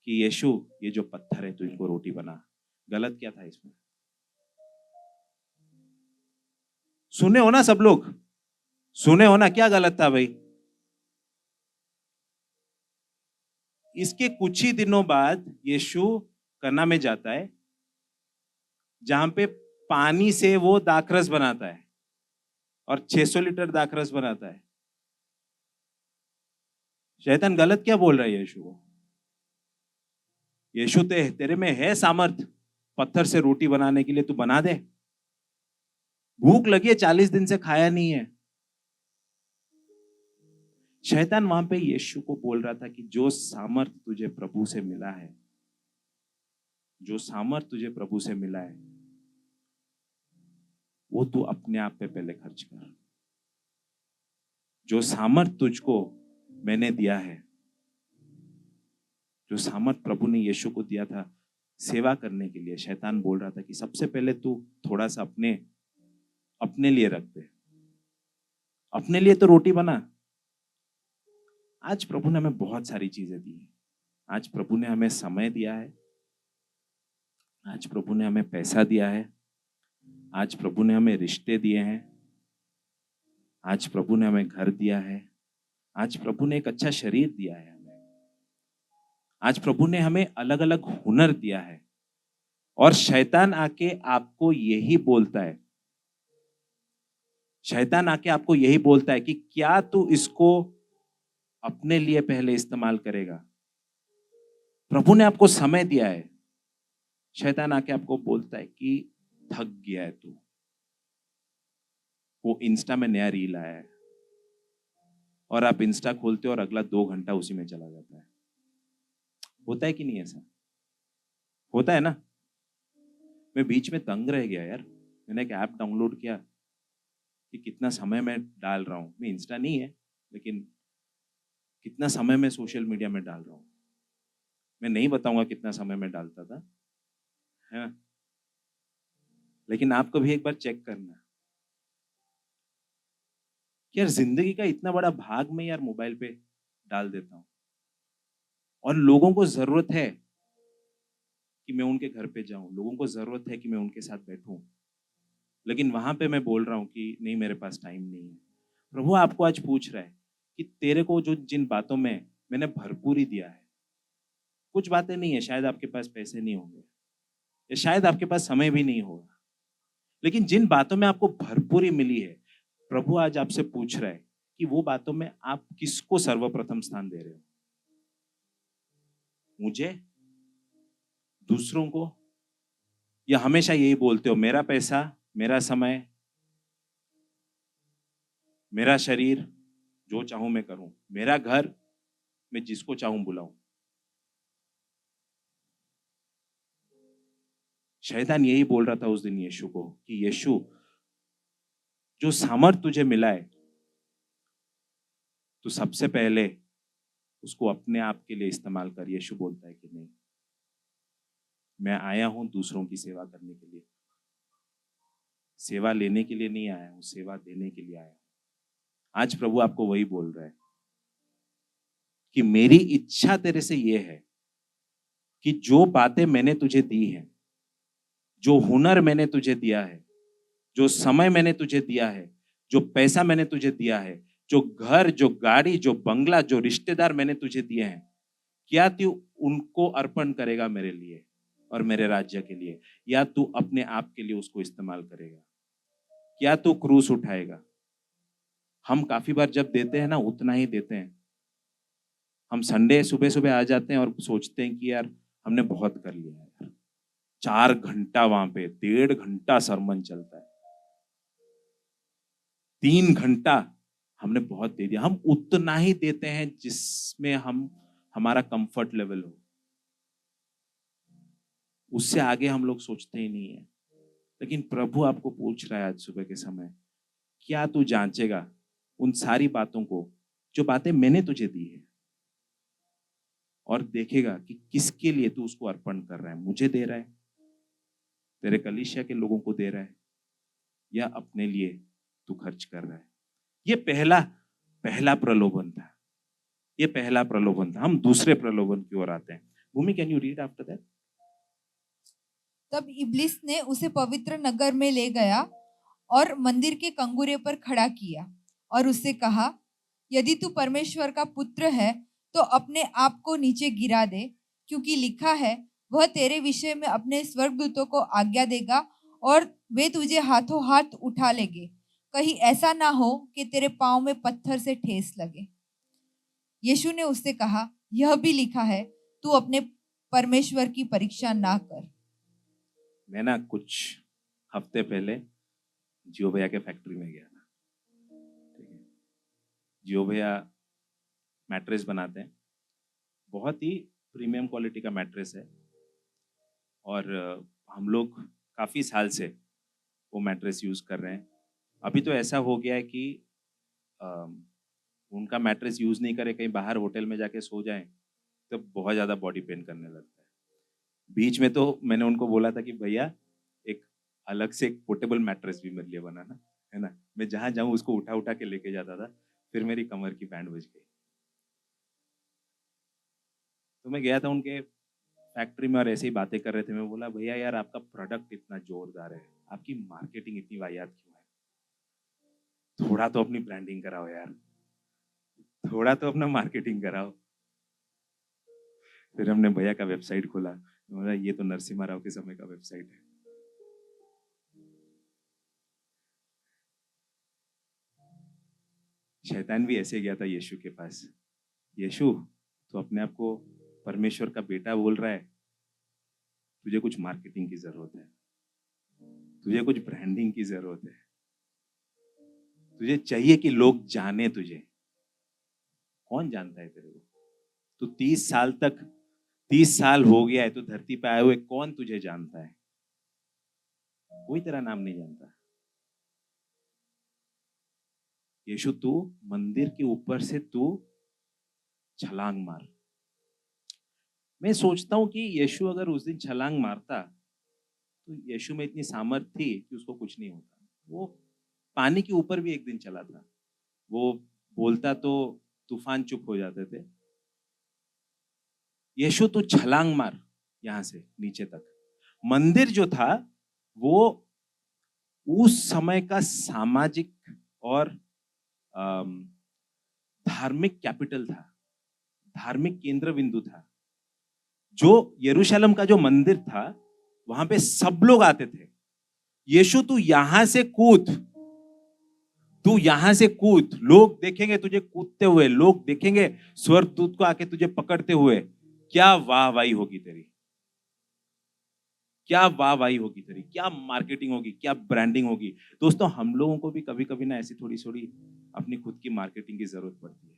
कि यीशु, ये जो पत्थर है तू इनको रोटी बना। गलत क्या था इसमें? सुने हो ना सब लोग? सुने हो ना, क्या गलत था भाई? इसके कुछ ही दिनों बाद यीशु कना में जाता है, जहां पे पानी से वो दाखरस बनाता है और 600 लीटर दाखरस बनाता है। शैतान गलत क्या बोल रहा है यीशु को? यीशु, तेरे में है सामर्थ पत्थर से रोटी बनाने के लिए, तू बना दे। भूख लगी है, 40 दिन से खाया नहीं है। शैतान वहां पे यीशु को बोल रहा था कि जो सामर्थ तुझे प्रभु से मिला है, जो सामर्थ तुझे प्रभु से मिला है, वो तू अपने आप पे पहले खर्च कर। जो सामर्थ तुझको मैंने दिया है, जो सामर्थ प्रभु ने यीशु को दिया था सेवा करने के लिए, शैतान बोल रहा था कि सबसे पहले तू थोड़ा सा अपने लिए रख दे, अपने लिए तो रोटी बना। आज प्रभु ने हमें बहुत सारी चीजें दी है। आज प्रभु ने हमें समय दिया है, आज प्रभु ने हमें पैसा दिया है, आज प्रभु ने हमें रिश्ते दिए हैं, आज प्रभु ने हमें घर दिया है, आज प्रभु ने एक अच्छा शरीर दिया है हमें, आज प्रभु ने हमें अलग अलग हुनर दिया है। और शैतान आके आपको यही बोलता है, शैतान आके आपको यही बोलता है कि क्या तू इसको अपने लिए पहले इस्तेमाल करेगा? प्रभु ने आपको समय दिया है, शैतान आके आपको बोलता है कि थक गया है तू, वो इंस्टा में नया रील आया है, और आप इंस्टा खोलते हो और अगला 2 घंटा उसी में चला जाता है। होता है कि नहीं ऐसा? होता है ना? मैं बीच में दंग रह गया यार, मैंने एक ऐप डाउनलोड किया कि कितना समय मैं डाल रहा हूँ, मैं इंस्टा नहीं है लेकिन कितना समय मैं सोशल मीडिया में डाल रहा हूँ। मैं नहीं बताऊंगा कितना समय मैं डालता था, है, लेकिन आपको भी एक बार चेक करना कि यार जिंदगी का इतना बड़ा भाग मैं यार मोबाइल पे डाल देता हूँ, और लोगों को जरूरत है कि मैं उनके घर पे जाऊं, लोगों को जरूरत है कि मैं उनके साथ बैठूं, लेकिन वहां पे मैं बोल रहा हूं कि नहीं, मेरे पास टाइम नहीं है। प्रभु आपको आज पूछ रहा है कि तेरे को जो जिन बातों में मैंने भरपूरी दिया है, कुछ बातें नहीं है, शायद आपके पास पैसे नहीं होंगे या शायद आपके पास समय भी नहीं होगा, लेकिन जिन बातों में आपको भरपूरी मिली है, प्रभु आज आपसे पूछ रहा है कि वो बातों में आप किसको सर्वप्रथम स्थान दे रहे हो? मुझे, दूसरों को, या हमेशा यही बोलते हो मेरा पैसा, मेरा समय, मेरा शरीर, जो चाहूं मैं करूं, मेरा घर, मैं जिसको चाहूं बुलाऊं। शैतान यही बोल रहा था उस दिन यीशु को कि यीशु, जो सामर्थ तुझे मिला है, तो सबसे पहले उसको अपने आप के लिए इस्तेमाल कर। यीशु बोलता है कि नहीं, मैं आया हूं दूसरों की सेवा करने के लिए, सेवा लेने के लिए नहीं आया हूं, सेवा देने के लिए आया हूं। आज प्रभु आपको वही बोल रहा है कि मेरी इच्छा तेरे से ये है कि जो बातें मैंने तुझे दी हैं, जो हुनर मैंने तुझे दिया है, जो समय मैंने तुझे दिया है, जो पैसा मैंने तुझे दिया है, जो घर, जो गाड़ी, जो बंगला, जो रिश्तेदार मैंने तुझे दिए हैं, क्या तू उनको अर्पण करेगा मेरे लिए और मेरे राज्य के लिए, या तू अपने आप के लिए उसको इस्तेमाल करेगा? क्या तू क्रूस उठाएगा? हम काफी बार जब देते हैं ना, उतना ही देते हैं। हम संडे सुबह सुबह आ जाते हैं और सोचते हैं कि यार हमने बहुत कर लिया है यार। 4 घंटा वहां पे, 1.5 घंटा सरमन चलता है, 3 घंटा हमने बहुत दे दिया। हम उतना ही देते हैं जिसमें हमारा कंफर्ट लेवल हो, उससे आगे हम लोग सोचते ही नहीं है। लेकिन प्रभु आपको पूछ रहा है आज सुबह के समय, क्या तू जांचेगा उन सारी बातों को, जो बातें मैंने तुझे दी है, और देखेगा कि किसके लिए तू उसको अर्पण कर रहा है? मुझे दे रहा है, तेरे कलीसिया के लोगों को दे रहा है, या अपने लिए तू खर्च कर रहा है? ये पहला प्रलोभन था। ये पहला प्रलोभन था। हम दूसरे प्रलोभन की ओर आते हैं। Bhumi, can you read after that? तब इब्लिस ने उसे पवित्र नगर में ले गया और मंदिर के कंगूरे पर खड़ा किया और उससे कहा, यदि तू परमेश्वर का पुत्र है तो अपने आप को नीचे गिरा दे, क्योंकि लिखा है, वह तेरे विषय में अपने स्वर्गदूतों को आज्ञा देगा और वे तुझे हाथों हाथ उठा लेंगे, कहीं ऐसा ना हो कि तेरे पांव में पत्थर से ठेस लगे। यीशु ने उससे कहा, यह भी लिखा है, तू अपने परमेश्वर की परीक्षा ना कर। मैं ना कुछ हफ्ते पहले जियो भैया के फैक्ट्री में गया था। ठीक है, जियो भैया मैट्रेस बनाते हैं, बहुत ही प्रीमियम क्वालिटी का मैट्रेस है, और हम लोग काफ़ी साल से वो मैट्रेस यूज़ कर रहे हैं। अभी तो ऐसा हो गया है कि उनका मैट्रेस यूज़ नहीं करे, कहीं बाहर होटल में जाके सो जाएं तो बहुत ज़्यादा बॉडी पेन करने लगता है। बीच में तो मैंने उनको बोला था कि भैया एक अलग से एक पोर्टेबल मैट्रेस भी मेरे लिए बनाना, है ना। मैं जहाँ जाऊँ उसको उठा उठा के लेके जाता था, फिर मेरी कमर की बैंड बज गई। तो मैं गया था उनके फैक्ट्री में और ऐसे ही बातें कर रहे थे। मैं बोला, भैया यार आपका प्रोडक्ट इतना जोरदार है, आपकी मार्केटिंग इतनी वाहियात क्यों है? थोड़ा तो अपनी ब्रांडिंग कराओ यार, थोड़ा तो अपना मार्केटिंग कराओ। फिर हमने भैया का वेबसाइट खोला, बोला ये तो नरसिम्हा राव के समय का वेबसाइट है। शैतान भी ऐसे गया था यीशु के पास, यीशु तो अपने आप को परमेश्वर का बेटा बोल रहा है, तुझे कुछ मार्केटिंग की जरूरत है, तुझे कुछ ब्रांडिंग की जरूरत है, तुझे चाहिए कि लोग जाने तुझे। कौन जानता है तेरे को? तू 30 साल हो गया है तो धरती पे आए हुए, कौन तुझे जानता है? कोई तेरा नाम नहीं जानता। यीशु तू मंदिर के ऊपर से तू छलांग मार। मैं सोचता हूं कि यीशु अगर उस दिन छलांग मारता तो यीशु में इतनी सामर्थ थी कि उसको कुछ नहीं होता। वो पानी के ऊपर भी एक दिन चला था, वो बोलता तो तूफान चुप हो जाते थे। यीशु तू छलांग मार यहां से नीचे तक। मंदिर जो था वो उस समय का सामाजिक और धार्मिक कैपिटल था, धार्मिक केंद्र बिंदु था। जो यरूशलेम का जो मंदिर था वहां पे सब लोग आते थे। यीशु तू यहां से कूद, तू यहां से कूद, लोग देखेंगे तुझे कूदते हुए, लोग देखेंगे स्वर्गदूत को आके तुझे पकड़ते हुए, क्या वाहवाही होगी तेरी, क्या वाहवाही होगी तेरी, क्या मार्केटिंग होगी, क्या ब्रांडिंग होगी। दोस्तों हम लोगों को भी कभी कभी ना ऐसी थोड़ी थोड़ी अपनी खुद की मार्केटिंग की जरूरत पड़ती है।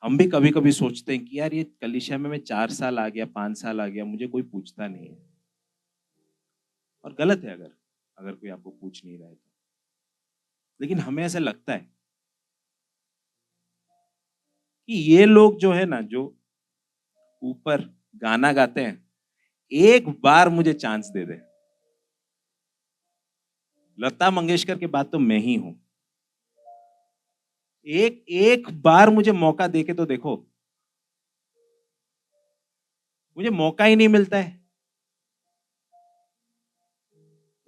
हम भी कभी कभी सोचते हैं कि यार ये कलीसिया में मैं 4 साल आ गया, 5 साल आ गया, मुझे कोई पूछता नहीं है। और गलत है अगर अगर कोई आपको पूछ नहीं रहा है तो। लेकिन हमें ऐसा लगता है कि ये लोग जो है ना, जो ऊपर गाना गाते हैं, एक बार मुझे चांस दे दे। लता मंगेशकर के बाद तो मैं ही हूं। एक एक बार मुझे मौका देके तो देखो। मुझे मौका ही नहीं मिलता है,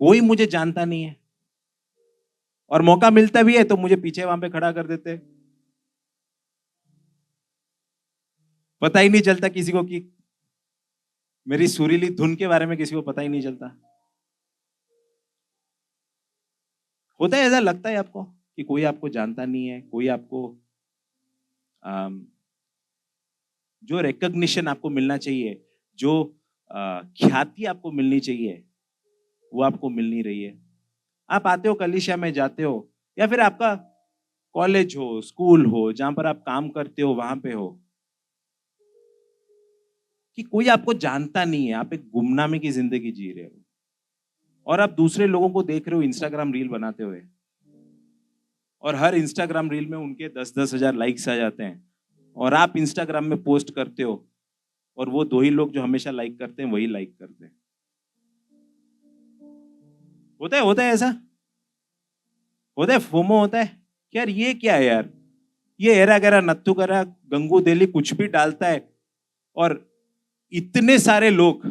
कोई मुझे जानता नहीं है, और मौका मिलता भी है तो मुझे पीछे वहां पे खड़ा कर देते हैं। पता ही नहीं चलता किसी को कि मेरी सुरीली धुन के बारे में किसी को पता ही नहीं चलता। होता है ऐसा, लगता है आपको कि कोई आपको जानता नहीं है, कोई आपको जो रिकॉग्निशन आपको मिलना चाहिए, जो ख्याति आपको मिलनी चाहिए, वो आपको मिल नहीं रही है। आप आते हो कलीसिया में, जाते हो, या फिर आपका कॉलेज हो, स्कूल हो, जहां पर आप काम करते हो, वहां पे हो, कि कोई आपको जानता नहीं है, आप एक गुमनामी की जिंदगी जी रहे हो, और आप दूसरे लोगों को देख रहे हो इंस्टाग्राम रील बनाते हुए, और हर इंस्टाग्राम रील में उनके 10-10 हजार लाइक्स आ जाते हैं, और आप इंस्टाग्राम में पोस्ट करते हो, और वो 2 ही लोग जो हमेशा लाइक करते हैं वही लाइक करते हैं। होता है ऐसा, होता है, फोमो होता है कि यार ये क्या है यार, ये एरा गैरा नत्थु करा गंगू देली कुछ भी डालता है, और इतने सारे लोग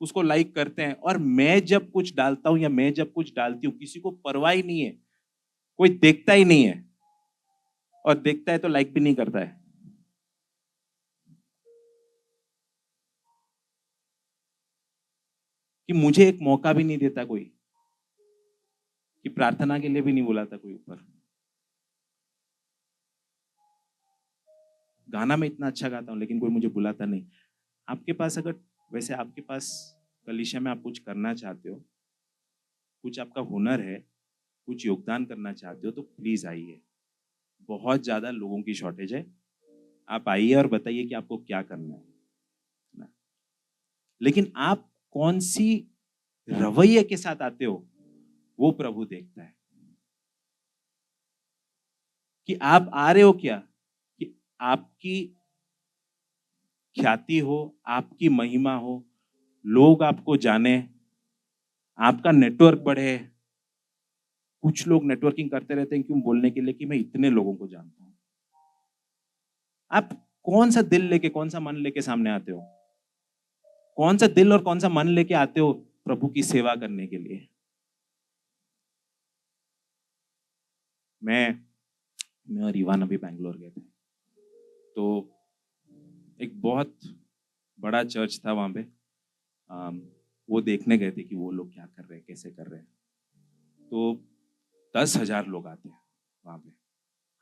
उसको लाइक करते हैं, और मैं जब कुछ डालता हूं या मैं जब कुछ डालती हूँ किसी को परवाह ही नहीं है, कोई देखता ही नहीं है, और देखता है तो लाइक भी नहीं करता है। कि मुझे एक मौका भी नहीं देता कोई, कि प्रार्थना के लिए भी नहीं बुलाता कोई ऊपर। गाना मैं इतना अच्छा गाता हूं लेकिन कोई मुझे बुलाता नहीं। आपके पास अगर, वैसे आपके पास कलीसिया में आप कुछ करना चाहते हो, कुछ आपका हुनर है, कुछ योगदान करना चाहते हो, तो प्लीज आइए। बहुत ज्यादा लोगों की शॉर्टेज है, आप आइए और बताइए कि आपको क्या करना है ना। लेकिन आप कौन सी रवैये के साथ आते हो, वो प्रभु देखता है। कि आप आ रहे हो क्या, कि आपकी ख्याति हो, आपकी महिमा हो, लोग आपको जाने, आपका नेटवर्क बढ़े। कुछ लोग नेटवर्किंग करते रहते हैं क्यों, बोलने के लिए कि मैं इतने लोगों को जानता हूं। आप कौन सा दिल लेके, कौन सा मन लेके सामने आते हो, कौन सा दिल और कौन सा मन लेके आते हो प्रभु की सेवा करने के लिए। मैं और इवान अभी बैंगलोर गए थे, तो एक बहुत बड़ा चर्च था वहां पे। वो देखने गए थे कि वो लोग क्या कर रहे हैं, कैसे कर रहे हैं। तो 10,000 लोग आते हैं वहां पे।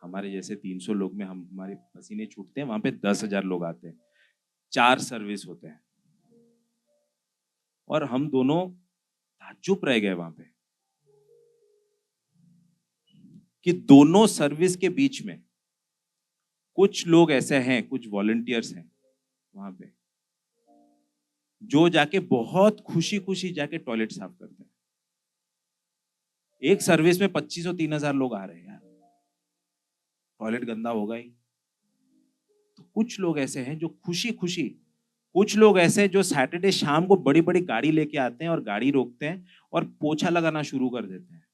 हमारे जैसे 300 लोग में हम, हमारे पसीने छूटते हैं, वहां पे 10,000 लोग आते हैं। 4 सर्विस होते हैं, और हम दोनों ताज्जुब रह गए वहां पे कि दोनों सर्विस के बीच में कुछ लोग ऐसे हैं, कुछ वॉलंटियर्स हैं वहां पे, जो जाके बहुत खुशी खुशी जाके टॉयलेट साफ करते हैं। एक सर्विस में 25 और 3,000 लोग आ रहे हैं यार, टॉयलेट गंदा होगा ही। तो कुछ लोग ऐसे हैं जो खुशी खुशी, कुछ लोग ऐसे जो सैटरडे शाम को बड़ी बड़ी गाड़ी लेके आते हैं और गाड़ी रोकते हैं और पोछा लगाना शुरू कर देते हैं।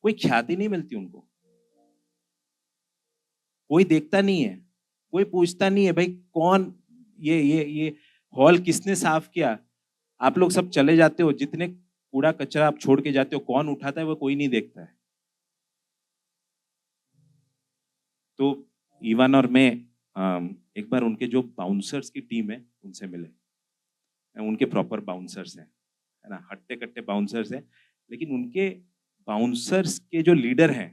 कोई ख्याति नहीं मिलती उनको, कोई देखता नहीं है, कोई पूछता नहीं है भाई कौन, ये हॉल किसने साफ किया। आप लोग सब चले जाते हो, जितने कूड़ा कचरा आप छोड़ के जाते हो, कौन उठाता है वो कोई नहीं देखता है। तो इवान और मैं एक बार उनके जो बाउंसर्स की टीम है उनसे मिले। उनके प्रॉपर बाउंसर्स हैं, है ना, हट्टे कट्टे बाउंसर्स हैं, लेकिन उनके बाउंसर्स के जो लीडर हैं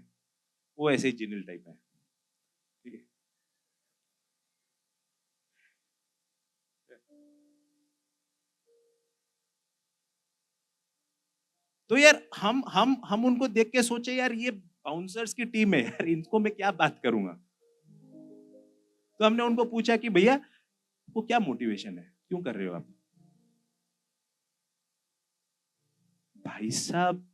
वो ऐसे ही जिनिल टाइप है। ठीक है। तो यार हम उनको देख के सोचे यार ये बाउंसर्स की टीम है यार, इनको मैं क्या बात करूंगा। तो हमने उनको पूछा कि भैया वो क्या मोटिवेशन है, क्यों कर रहे हो आप? भाई साहब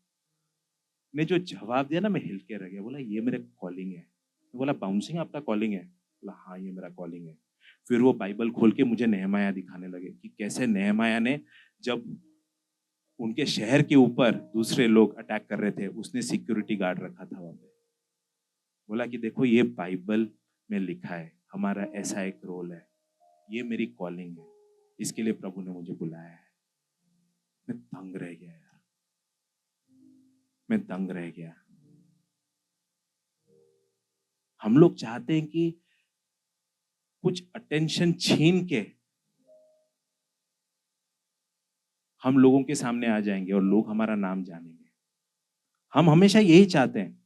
ने जो जवाब दिया ना, मैं हिल के रह गया। बोला ये मेरे कॉलिंग है। बोला बाउंसिंग आपका कॉलिंग है? बोला हाँ ये मेरा कॉलिंग है। फिर वो बाइबल खोल के मुझे नेहमाया दिखाने लगे कि कैसे नेहमाया ने जब उनके शहर के ऊपर दूसरे लोग अटैक कर रहे थे, उसने सिक्योरिटी गार्ड रखा था वहां पे। बोला कि देखो ये बाइबल में लिखा है, हमारा ऐसा एक रोल है, ये मेरी कॉलिंग है, इसके लिए प्रभु ने मुझे बुलाया है। मैं दंग रह गया यार, मैं दंग रह गया। हम लोग चाहते हैं कि कुछ अटेंशन छीन के हम लोगों के सामने आ जाएंगे और लोग हमारा नाम जानेंगे। हम हमेशा यही चाहते हैं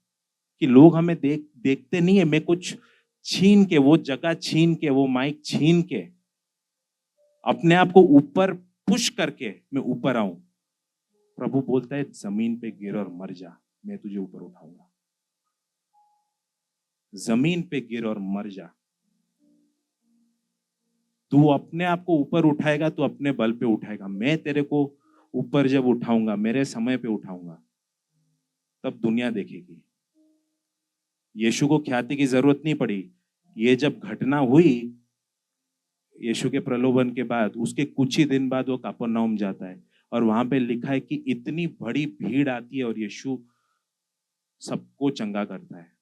कि लोग हमें देखते नहीं है, मैं कुछ छीन के, वो जगह छीन के, वो माइक छीन के अपने आप को ऊपर पुश करके मैं ऊपर आऊं। प्रभु बोलता है जमीन पे गिर और मर जा, मैं तुझे ऊपर उठाऊंगा। जमीन पे गिर और मर जा। तू अपने आप को ऊपर उठाएगा तो अपने बल पे उठाएगा। मैं तेरे को ऊपर जब उठाऊंगा, मेरे समय पे उठाऊंगा, तब दुनिया देखेगी। यीशु को ख्याति की जरूरत नहीं पड़ी। ये जब घटना हुई यीशु के प्रलोभन के बाद, उसके कुछ ही दिन बाद वो कफरनहूम जाता है और वहां पे लिखा है कि इतनी बड़ी भीड़ आती है और यीशु सबको चंगा करता है।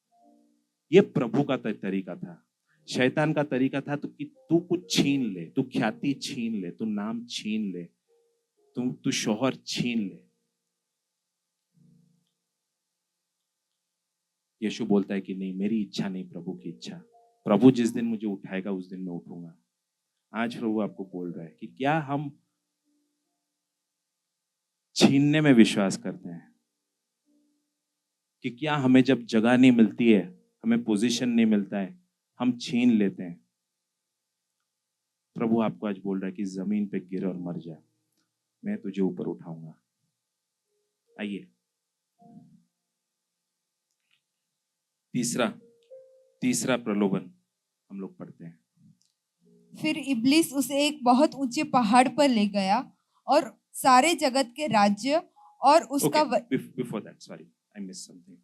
ये प्रभु का तरीका था। शैतान का तरीका था तो कि तू कुछ छीन ले, तू ख्याति छीन ले, तू नाम छीन ले, तू शोहर छीन ले। यीशु बोलता है कि नहीं, मेरी इच्छा नहीं, प्रभु की इच्छा। प्रभु जिस दिन मुझे उठाएगा उस दिन मैं उठूंगा। आज प्रभु आपको बोल रहा है कि क्या हम छीनने में विश्वास करते हैं? कि क्या हमें जब जगह नहीं मिलती है, हमें पोजीशन नहीं मिलता है, हम छीन लेते हैं? प्रभु आपको आज बोल रहा है कि जमीन पे गिर और मर जा, मैं तुझे ऊपर उठाऊंगा। आइए तीसरा प्रलोभन हम लोग पढ़ते हैं। फिर इब्लिस उसे एक बहुत ऊंचे पहाड़ पर ले गया और सारे जगत के राज्य और उसका before that, sorry I miss something.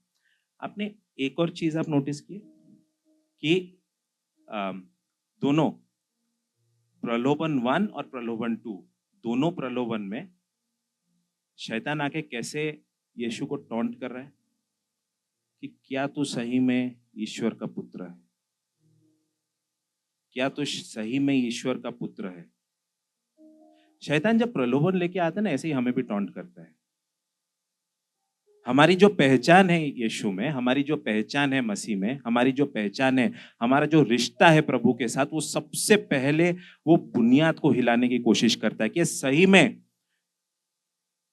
आपने एक और चीज आप नोटिस की कि दोनों प्रलोभन 1 और प्रलोभन 2, दोनों प्रलोभन में शैतान आके कैसे यीशु को टॉन्ट कर रहा है कि क्या तू सही में ईश्वर का पुत्र है? क्या तू सही में ईश्वर का पुत्र है? शैतान जब प्रलोभन लेके आता है ना, ऐसे ही हमें भी टॉन्ट करता है। हमारी जो पहचान है यीशु में, हमारी जो पहचान है मसीह में, हमारी जो पहचान है, हमारा जो रिश्ता है प्रभु के साथ, वो सबसे पहले वो बुनियाद को हिलाने की कोशिश करता है कि सही में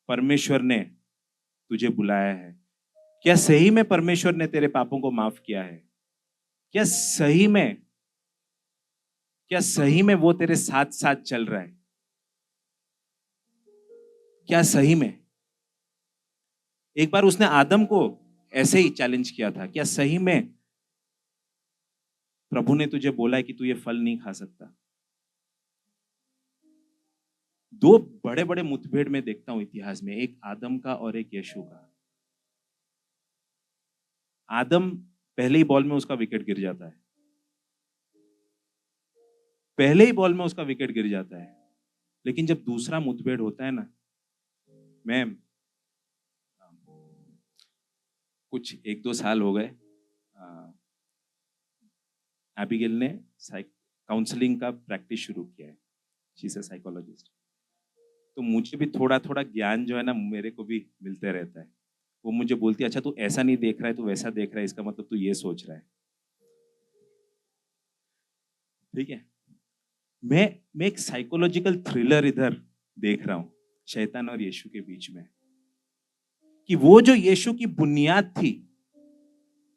परमेश्वर ने तुझे बुलाया है। क्या सही में परमेश्वर ने तेरे पापों को माफ किया है? क्या सही में वो तेरे साथ साथ चल रहा है? क्या सही में? एक बार उसने आदम को ऐसे ही चैलेंज किया था, क्या सही में प्रभु ने तुझे बोला है कि तू ये फल नहीं खा सकता? दो बड़े बड़े मुठभेड़ में देखता हूं इतिहास में, एक आदम का और एक यीशु का। आदम पहले ही बॉल में उसका विकेट गिर जाता है, पहले ही बॉल में उसका विकेट गिर जाता है। लेकिन जब दूसरा मुठभेड़ होता है ना, मैं कुछ 1-2 साल हो गए, एबिगेल ने काउंसलिंग का प्रैक्टिस शुरू किया है, शी इज अ साइकोलॉजिस्ट। तो मुझे भी थोड़ा थोड़ा ज्ञान जो है ना, मेरे को भी मिलते रहता है। वो मुझे बोलती है अच्छा तू ऐसा नहीं देख रहा है, तू वैसा देख रहा है, इसका मतलब तू ये सोच रहा है। ठीक है, मैं एक साइकोलॉजिकल थ्रिलर इधर देख रहा हूं शैतान और यीशु के बीच में, कि वो जो यीशु की बुनियाद थी,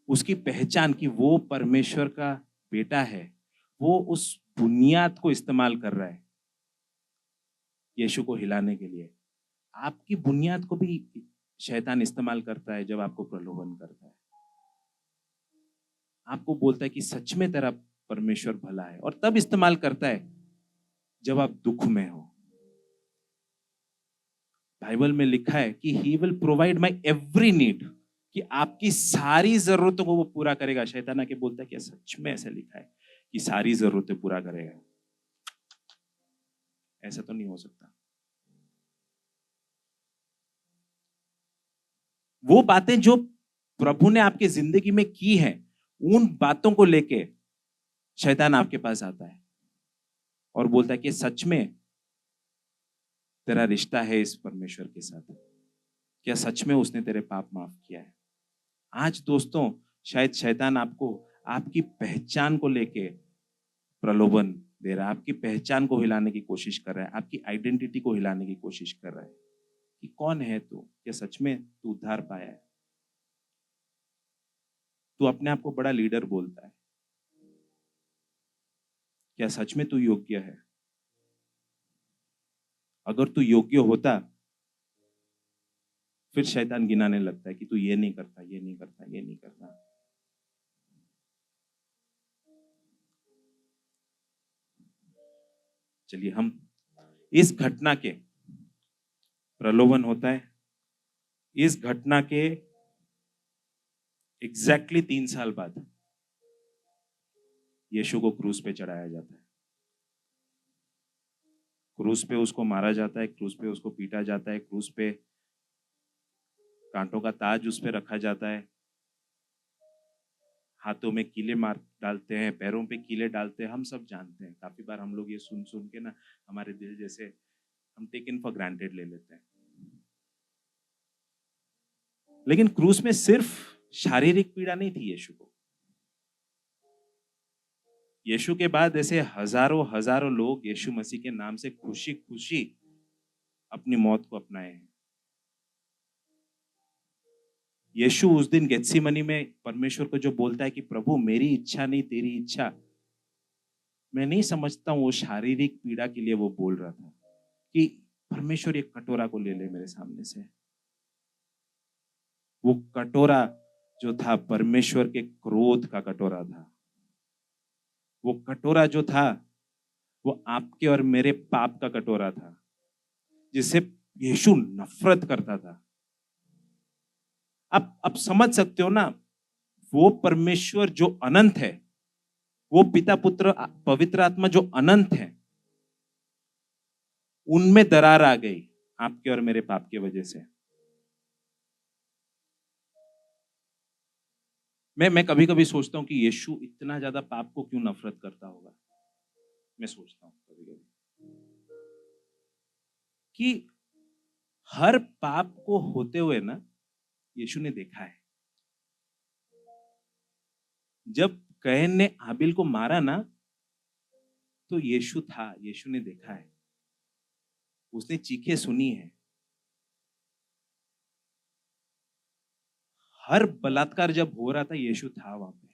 उसकी पहचान की वो परमेश्वर का बेटा है, वो उस बुनियाद को इस्तेमाल कर रहा है यीशु को हिलाने के लिए। आपकी बुनियाद को भी शैतान इस्तेमाल करता है जब आपको प्रलोभन करता है, आपको बोलता है कि सच में तेरा परमेश्वर भला है, और तब इस्तेमाल करता है जब आप दुख में हो। बाइबल में लिखा है कि he will provide my every need, कि आपकी सारी जरूरतों को वो पूरा करेगा। शैतान आके बोलता है कि सच में ऐसा लिखा है कि सारी जरूरतें पूरा करेगा? ऐसा तो नहीं हो सकता। वो बातें जो प्रभु ने आपकी जिंदगी में की हैं, उन बातों को लेके शैतान आपके पास आता है और बोलता है कि सच में तेरा रिश्ता है इस परमेश्वर के साथ, क्या सच में उसने तेरे पाप माफ किया है? आज दोस्तों, शायद शैतान आपको आपकी पहचान को लेके प्रलोभन दे रहा है, आपकी पहचान को हिलाने की कोशिश कर रहा है, आपकी आइडेंटिटी को हिलाने की कोशिश कर रहा है कि कौन है तू, क्या सच में तू उद्धार पाया है? तू अपने आप को बड़ा लीडर बोलता है, क्या सच में तू योग्य है? अगर तू योग्य होता, फिर शैतान गिनाने लगता है कि तू ये नहीं करता, ये नहीं करता, ये नहीं करता। चलिए, हम इस घटना के, प्रलोभन होता है, इस घटना के एग्जैक्टली 3 साल बाद यीशु को क्रूस पे चढ़ाया जाता है। क्रूस पे उसको मारा जाता है, क्रूस पे उसको पीटा जाता है, क्रूस पे कांटों का ताज उस पे रखा जाता है, हाथों में कीले मार डालते हैं, पैरों पे कीले डालते हैं। हम सब जानते हैं, काफी बार हम लोग ये सुन सुन के ना हमारे दिल जैसे हम टेकन फॉर ग्रांटेड ले लेते हैं। लेकिन क्रूस में सिर्फ शारीरिक पीड़ा नहीं थी यीशु को। यीशु के बाद ऐसे हजारों हजारों लोग यीशु मसीह के नाम से खुशी खुशी अपनी मौत को अपनाए हैं। यीशु उस दिन गेत्सेमनी में परमेश्वर को जो बोलता है कि प्रभु मेरी इच्छा नहीं तेरी इच्छा, मैं नहीं समझता हूं वो शारीरिक पीड़ा के लिए वो बोल रहा था कि परमेश्वर एक कटोरा को ले ले मेरे सामने से। वो कटोरा जो था परमेश्वर के क्रोध का कटोरा था। वो कटोरा जो था वो आपके और मेरे पाप का कटोरा था, जिससे यीशु नफरत करता था। आप समझ सकते हो ना, वो परमेश्वर जो अनंत है, वो पिता पुत्र पवित्र आत्मा जो अनंत है, उनमें दरार आ गई आपके और मेरे पाप की वजह से। मैं कभी कभी सोचता हूं कि यीशु इतना ज्यादा पाप को क्यों नफरत करता होगा। मैं सोचता हूं कभी कभी कि हर पाप को होते हुए ना यीशु ने देखा है। जब कैन ने हाबिल को मारा ना, तो यीशु था, यीशु ने देखा है, उसने चीखें सुनी है। हर बलात्कार जब हो रहा था यीशु था वहां पे।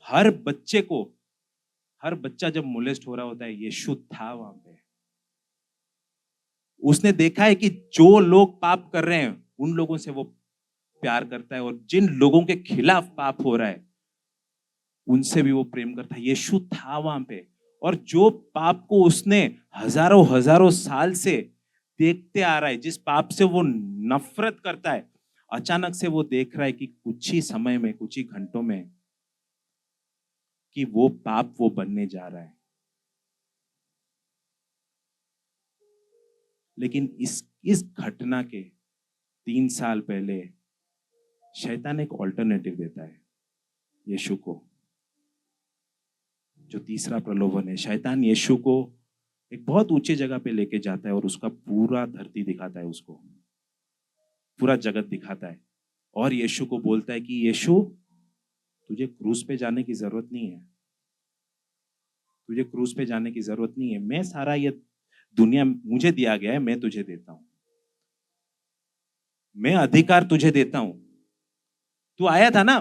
हर बच्चा जब मोलेस्ट हो रहा होता है यीशु था वहां पे। उसने देखा है कि जो लोग पाप कर रहे हैं उन लोगों से वो प्यार करता है, और जिन लोगों के खिलाफ पाप हो रहा है उनसे भी वो प्रेम करता है। यीशु था वहां पे, और जो पाप को उसने हजारों हजारों साल से देखते आ रहा है, जिस पाप से वो नफरत करता है, अचानक से वो देख रहा है कि कुछ ही समय में, कुछ ही घंटों में, कि वो पाप वो बनने जा रहा है। लेकिन इस घटना के 3 साल पहले शैतान एक ऑल्टरनेटिव देता है यीशु को, जो तीसरा प्रलोभन है। शैतान यीशु को एक बहुत ऊंचे जगह पे लेके जाता है और उसका पूरा धरती दिखाता है, उसको पूरा जगत दिखाता है, और यीशु को बोलता है कि यीशु तुझे क्रूस पे जाने की जरूरत नहीं है, तुझे क्रूस पे जाने की जरूरत नहीं है। मैं सारा ये दुनिया मुझे दिया गया है, मैं तुझे देता हूं, मैं अधिकार तुझे देता हूं। तू आया था ना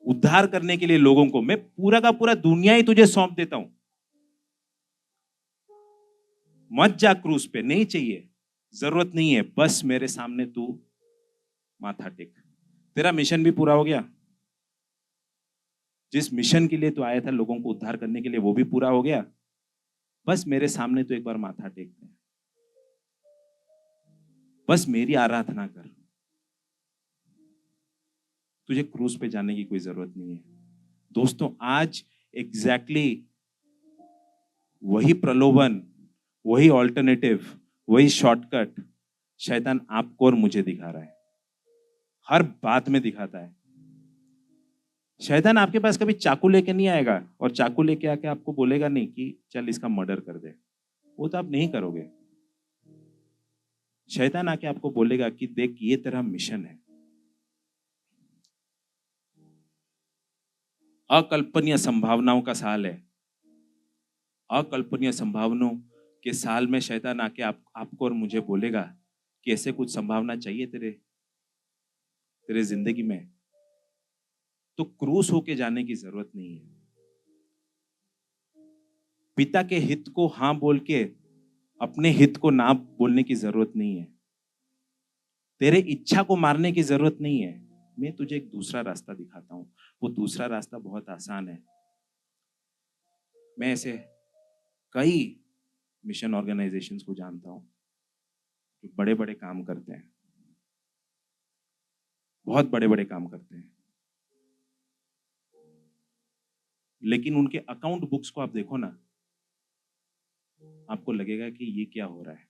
उद्धार करने के लिए लोगों को, मैं पूरा का पूरा दुनिया ही तुझे सौंप देता हूं। मत जा क्रूस पे, नहीं चाहिए। जरूरत नहीं है, बस मेरे सामने तू माथा टेक। तेरा मिशन भी पूरा हो गया। जिस मिशन के लिए तू आया था लोगों को उद्धार करने के लिए, वो भी पूरा हो गया। बस मेरे सामने तू एक बार माथा टेक दे, बस मेरी आराधना कर। तुझे क्रूज पे जाने की कोई जरूरत नहीं है। दोस्तों, आज एग्जैक्टली वही प्रलोभन, वही ऑल्टरनेटिव, वही शॉर्टकट शैतान आपको और मुझे दिखा रहा है। हर बात में दिखाता है। शैतान आपके पास कभी चाकू लेके नहीं आएगा और चाकू लेके आके आपको बोलेगा नहीं कि चल इसका मर्डर कर दे। वो तो आप नहीं करोगे। शैतान आके आपको बोलेगा कि देख, ये तेरा मिशन है। अकल्पनीय संभावनाओं का साल है। अकल्पनीय संभावनाओं के साल में शैतान आके आपको और मुझे बोलेगा कि ऐसे कुछ संभावना चाहिए तेरे जिंदगी में, तो क्रूस होके जाने की जरूरत नहीं है। पिता के हित को हां बोल के अपने हित को ना बोलने की जरूरत नहीं है। तेरे इच्छा को मारने की जरूरत नहीं है। मैं तुझे एक दूसरा रास्ता दिखाता हूं। वो दूसरा रास्ता बहुत आसान है। मैं ऐसे कई मिशन ऑर्गेनाइजेशंस को जानता हूं जो बड़े बड़े काम करते हैं, बहुत बड़े बड़े काम करते हैं, लेकिन उनके अकाउंट बुक्स को आप देखो ना, आपको लगेगा कि ये क्या हो रहा है।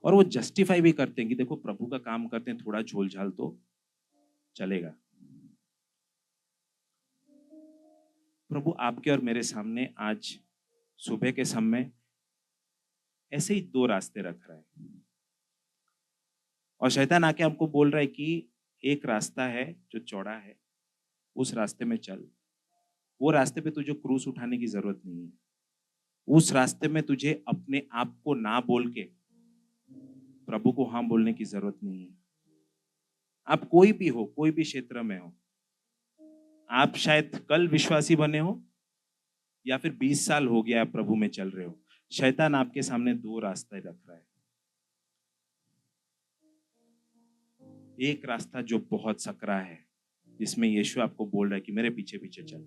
और वो जस्टिफाई भी करते हैं कि देखो प्रभु का काम करते हैं, थोड़ा झोल झाल तो चलेगा। प्रभु आपके और मेरे सामने आज सुबह के समय ऐसे ही दो रास्ते रख रहा है, और शैतान आके आपको बोल रहा है कि एक रास्ता है जो चौड़ा है, उस रास्ते में चल। वो रास्ते पे तुझे क्रूस उठाने की जरूरत नहीं है। उस रास्ते में तुझे अपने आप को ना बोल के प्रभु को हाँ बोलने की जरूरत नहीं है। आप कोई भी हो, कोई भी क्षेत्र में हो, आप शायद कल विश्वासी बने हो या फिर 20 साल हो गया आप प्रभु में चल रहे हो, शैतान आपके सामने दो रास्ते रख रहा है। एक रास्ता जो बहुत सकरा है, जिसमें यीशु आपको बोल रहा है कि मेरे पीछे पीछे चल।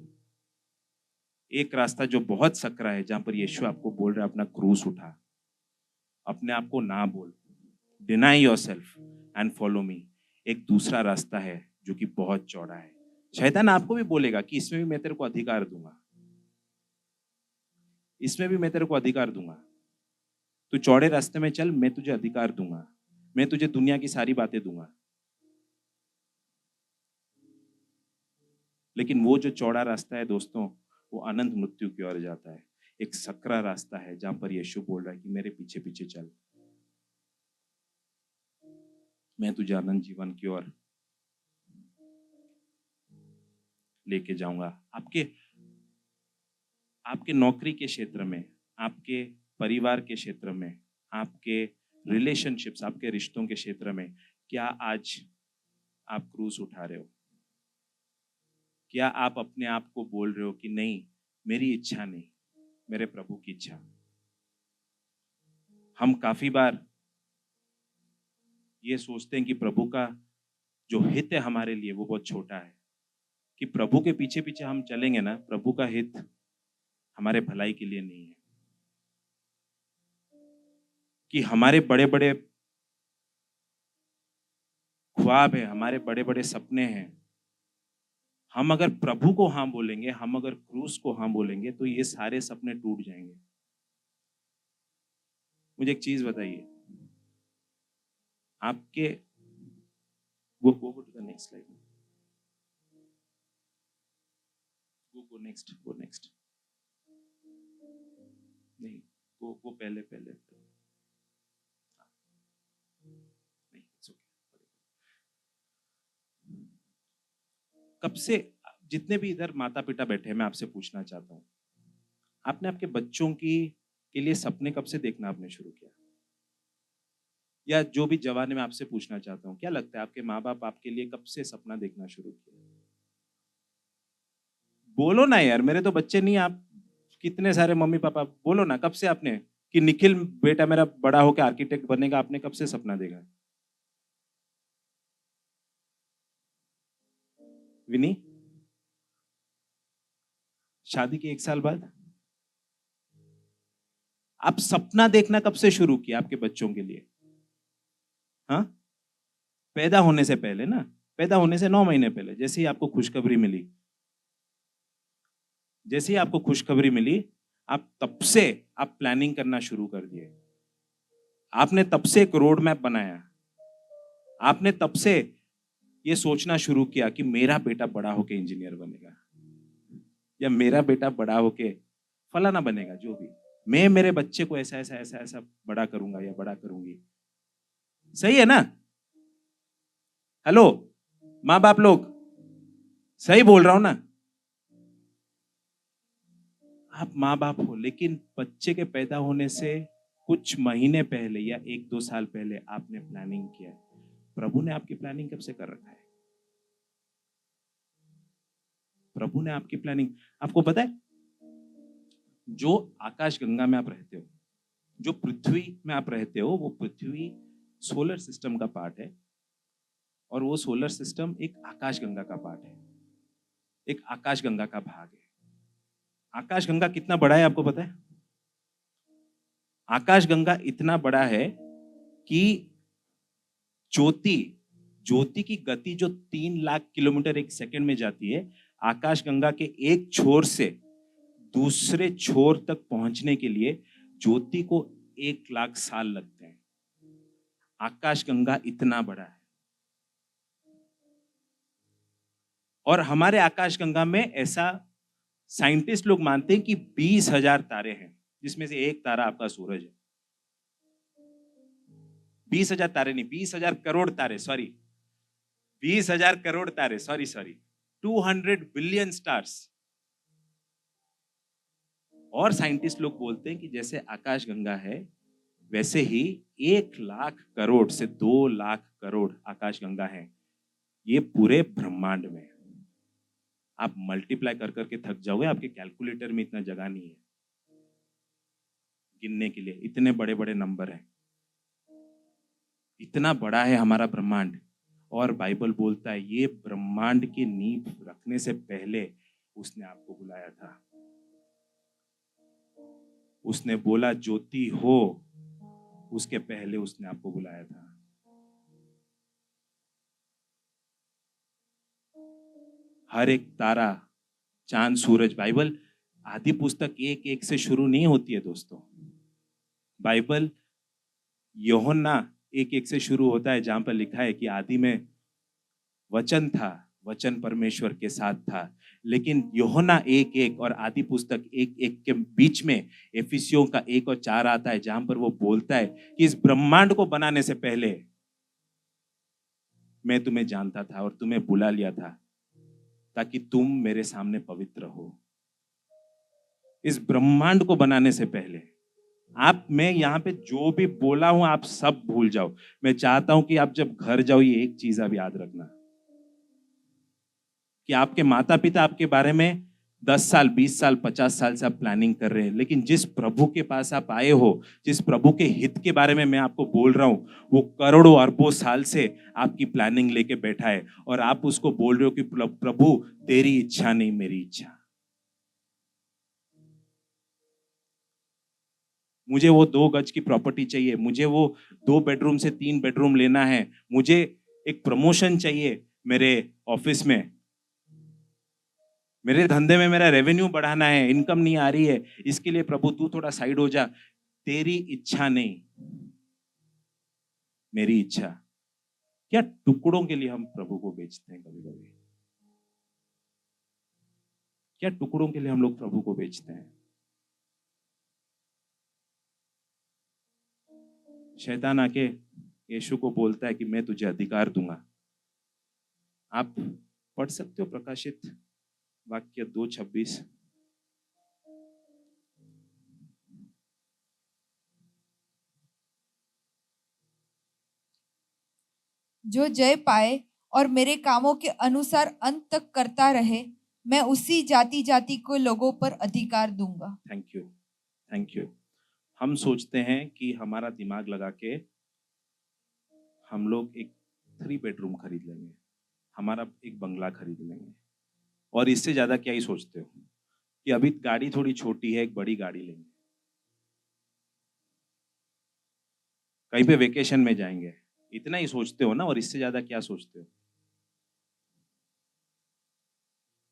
एक रास्ता जो बहुत सकरा है, जहां पर यीशु आपको बोल रहा है अपना क्रूस उठा, अपने आप को ना बोल, deny yourself and follow me. एक दूसरा रास्ता है जो कि बहुत चौड़ा है। शैतान आपको भी बोलेगा कि इसमें भी मैं तेरे को अधिकार दूंगा, इसमें भी मैं तेरे को अधिकार दूंगा। तू चौड़े रास्ते में चल, मैं तुझे अधिकार दूंगा, मैं तुझे दुनिया की सारी बातें दूंगा। लेकिन वो जो चौड़ा रास्ता है दोस्तों, वो अनंत मृत्यु की ओर जाता है। एक सकरा रास्ता है जहां पर यीशु बोल रहा है कि मेरे पीछे पीछे चल, मैं तुझे अनंत जीवन की ओर लेके जाऊंगा। आपके नौकरी के क्षेत्र में, आपके परिवार के क्षेत्र में, आपके रिलेशनशिप्स, आपके रिश्तों के क्षेत्र में, क्या आज आप क्रूस उठा रहे हो? क्या आप अपने आप को बोल रहे हो कि नहीं, मेरी इच्छा नहीं, मेरे प्रभु की इच्छा? हम काफी बार ये सोचते हैं कि प्रभु का जो हित है हमारे लिए वो बहुत छोटा है, कि प्रभु के पीछे पीछे हम चलेंगे ना, प्रभु का हित हमारे भलाई के लिए नहीं है, कि हमारे बड़े बड़े ख्वाब है, हमारे बड़े बड़े सपने हैं, हम अगर प्रभु को हाँ बोलेंगे, हम अगर क्रूस को हाँ बोलेंगे, तो ये सारे सपने टूट जाएंगे। मुझे एक चीज बताइए, आपके go to the next slide, go next, नहीं, वो पहले पहले नहीं, it's okay। कब से जितने भी इधर माता पिता बैठे हैं, मैं आपसे पूछना चाहता हूँ, आपने आपके बच्चों की के लिए सपने कब से देखना आपने शुरू किया? या जो भी जवान है, मैं आपसे पूछना चाहता हूँ, क्या लगता है आपके माँ बाप आपके लिए कब से सपना देखना शुरू किया? बोलो ना यार, मेरे तो बच्चे नहीं, आप कितने सारे मम्मी पापा, बोलो ना कब से आपने कि निखिल बेटा मेरा बड़ा होकर आर्किटेक्ट बनेगा, आपने कब से सपना देखा? विनी, शादी के 1 साल बाद आप सपना देखना कब से शुरू किया आपके बच्चों के लिए? हाँ, पैदा होने से पहले ना, पैदा होने से 9 महीने पहले, जैसे ही आपको खुशखबरी मिली, जैसे ही आपको खुशखबरी मिली, आप तब से आप प्लानिंग करना शुरू कर दिए। आपने तब से एक रोड मैप बनाया। आपने तब से ये सोचना शुरू किया कि मेरा बेटा बड़ा होके इंजीनियर बनेगा, या मेरा बेटा बड़ा होके फलाना बनेगा, जो भी। मैं मेरे बच्चे को ऐसा ऐसा ऐसा ऐसा बड़ा करूंगा या बड़ा करूंगी। सही है ना? हेलो माँ बाप लोग, सही बोल रहा हूं ना? आप माँ बाप हो, लेकिन बच्चे के पैदा होने से कुछ महीने पहले या 1-2 साल पहले आपने प्लानिंग किया है। प्रभु ने आपकी प्लानिंग कब से कर रखा है? प्रभु ने आपकी प्लानिंग, आपको पता है, जो आकाश गंगा में आप रहते हो, जो पृथ्वी में आप रहते हो, वो पृथ्वी सोलर सिस्टम का पार्ट है, और वो सोलर सिस्टम एक आकाश गंगा का पार्ट है, एक आकाश गंगा का भाग है। आकाश गंगा कितना बड़ा है आपको पता है? आकाश गंगा इतना बड़ा है कि ज्योति ज्योति की गति जो 3 लाख किलोमीटर 1 सेकंड में जाती है, आकाश गंगा के एक छोर से दूसरे छोर तक पहुंचने के लिए ज्योति को 1 लाख साल लगते हैं। आकाश गंगा इतना बड़ा है। और हमारे आकाश गंगा में ऐसा साइंटिस्ट लोग मानते हैं कि 20,000 तारे हैं, जिसमें से एक तारा आपका सूरज है। 20,000 तारे नहीं, 20,000 करोड़ तारे, सॉरी, 20,000 करोड़ तारे, सॉरी 200 बिलियन स्टार्स। और साइंटिस्ट लोग बोलते हैं कि जैसे आकाश गंगा है, वैसे ही 1 लाख करोड़ से 2 लाख करोड़ आकाश गंगा है ये पूरे ब्रह्मांड में। आप मल्टीप्लाई कर करके थक जाओगे, आपके कैलकुलेटर में इतना जगह नहीं है गिनने के लिए, इतने बड़े बड़े नंबर हैं। इतना बड़ा है हमारा ब्रह्मांड। और बाइबल बोलता है ये ब्रह्मांड की नींव रखने से पहले उसने आपको बुलाया था। उसने बोला ज्योति हो, उसके पहले उसने आपको बुलाया था। हर एक तारा, चांद, सूरज, बाइबल आदि पुस्तक 1-1 से शुरू नहीं होती है दोस्तों। बाइबल यूहन्ना 1-1 से शुरू होता है, जहां पर लिखा है कि आदि में वचन था, वचन परमेश्वर के साथ था। लेकिन यूहन्ना 1-1 और आदि पुस्तक 1-1 के बीच में एफिसियों का 1 और 4 आता है, जहां पर वो बोलता है कि इस ब्रह्मांड को बनाने से पहले मैं तुम्हें जानता था और तुम्हें बुला लिया था ताकि तुम मेरे सामने पवित्र हो। इस ब्रह्मांड को बनाने से पहले मैं यहाँ पे जो भी बोला हूं आप सब भूल जाओ। मैं चाहता हूं कि आप जब घर जाओ ये एक चीज आप याद रखना कि आपके माता पिता आपके बारे में 10 साल, 20 साल, 50 साल से आप प्लानिंग कर रहे हैं, लेकिन जिस प्रभु के पास आप आए हो, जिस प्रभु के हित के बारे में मैं आपको बोल रहा हूं, वो करोड़ों अरबों साल से आपकी प्लानिंग लेके बैठा है और आप उसको बोल रहे हो कि प्रभु तेरी इच्छा नहीं मेरी इच्छा। मुझे वो 2 गज की प्रॉपर्टी चाहिए, मुझे वो 2 बेडरूम से 3 बेडरूम लेना है, मुझे एक प्रमोशन चाहिए मेरे ऑफिस में, मेरे धंधे में मेरा रेवेन्यू बढ़ाना है, इनकम नहीं आ रही है, इसके लिए प्रभु तू थोड़ा साइड हो जा। तेरी इच्छा नहीं मेरी इच्छा। क्या टुकड़ों के लिए हम प्रभु को बेचते हैं कभी कभी? क्या टुकड़ों के लिए हम लोग प्रभु को बेचते हैं? शैतान आके यीशु को बोलता है कि मैं तुझे अधिकार दूंगा। आप पढ़ सकते हो प्रकाशित वाक्य 2:26। जो जय पाए और मेरे कामों के अनुसार अंत तक करता रहे, मैं उसी जाति जाति को लोगों पर अधिकार दूंगा। Thank you, thank you. हम सोचते हैं कि हमारा दिमाग लगा के हम लोग एक 3 बेडरूम खरीद लेंगे, हमारा एक बंगला खरीद लेंगे, और इससे ज्यादा क्या ही सोचते हो कि अभी गाड़ी थोड़ी छोटी है, एक बड़ी गाड़ी लेंगे, कहीं पे वेकेशन में जाएंगे, इतना ही सोचते हो ना, और इससे ज्यादा क्या सोचते हो?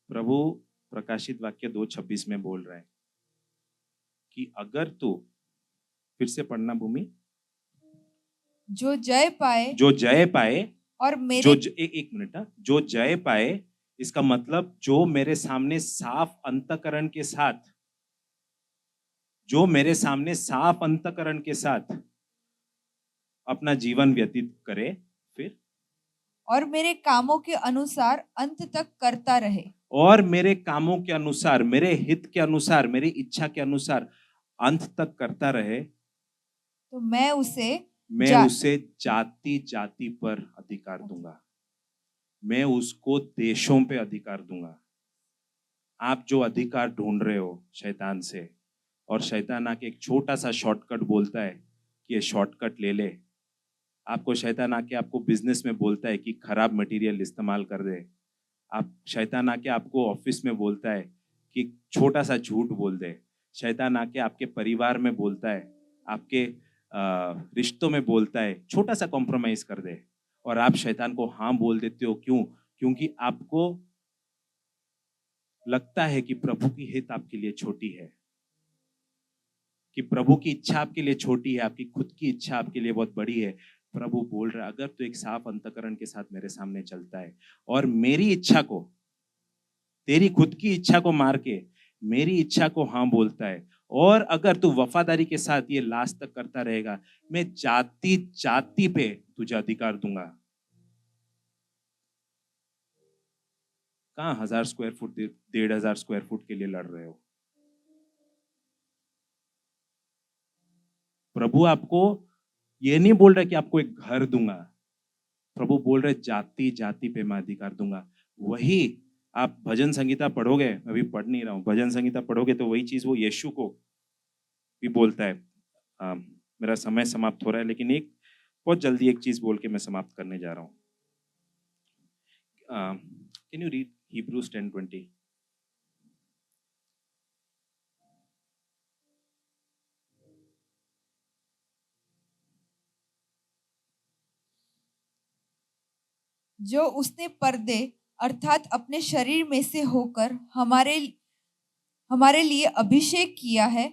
प्रभु प्रकाशित वाक्य 2:26 में बोल रहा है कि अगर तू, फिर से पढ़ना भूमि, जो जय पाए जो जय पाए, और मेरे एक मिनट, जो जय पाए, इसका मतलब जो मेरे सामने साफ अंतःकरण के साथ, जो मेरे सामने साफ अंतःकरण के साथ अपना जीवन व्यतीत करे, फिर और मेरे कामों के अनुसार अंत तक करता रहे, और मेरे कामों के अनुसार, मेरे हित के अनुसार, मेरी इच्छा के अनुसार अंत तक करता रहे, तो मैं उसे मैं जा- उसे जाति जाति पर अधिकार दूंगा, मैं उसको देशों पे अधिकार दूंगा। आप जो अधिकार ढूंढ रहे हो शैतान से, और शैतान आके एक छोटा सा शॉर्टकट बोलता है कि ये शॉर्टकट ले ले, आपको शैतान आके आपको बिजनेस में बोलता है कि खराब मटेरियल इस्तेमाल कर दे, आप शैतान आके आपको ऑफिस में बोलता है कि छोटा सा झूठ बोल दे, शैतान आके आपके परिवार में बोलता है, आपके रिश्तों में बोलता है छोटा सा कॉम्प्रोमाइज कर दे, और आप शैतान को हाँ बोल देते हो। क्यों? क्योंकि आपको लगता है कि प्रभु की हित आपके लिए छोटी है, कि प्रभु की इच्छा आपके लिए छोटी है, आपकी खुद की इच्छा आपके लिए बहुत बड़ी है। प्रभु बोल रहा है अगर तो एक साफ अंतःकरण के साथ मेरे सामने चलता है और मेरी इच्छा को, तेरी खुद की इच्छा को मार के मेरी इच्छा को हाँ बोलता है, और अगर तू वफादारी के साथ ये लास्ट तक करता रहेगा, मैं जाति जाति पे तुझे अधिकार दूंगा। कहाँ 1000 स्क्वायर फुट 1500 स्क्वायर फुट के लिए लड़ रहे हो? प्रभु आपको ये नहीं बोल रहा कि आपको एक घर दूंगा, प्रभु बोल रहे जाति जाति पे मैं अधिकार दूंगा। वही आप भजन संगीता पढ़ोगे, अभी पढ़ नहीं रहा हूँ, भजन संगीता पढ़ोगे तो वही चीज वो यीशु को भी बोलता है। मेरा समय समाप्त हो रहा है, लेकिन एक बहुत जल्दी एक चीज बोल के मैं समाप्त करने जा रहा हूँ। Can you read Hebrews 10:20? जो उसने पर्दे अर्थात अपने शरीर में से होकर हमारे लिए अभिषेक किया है,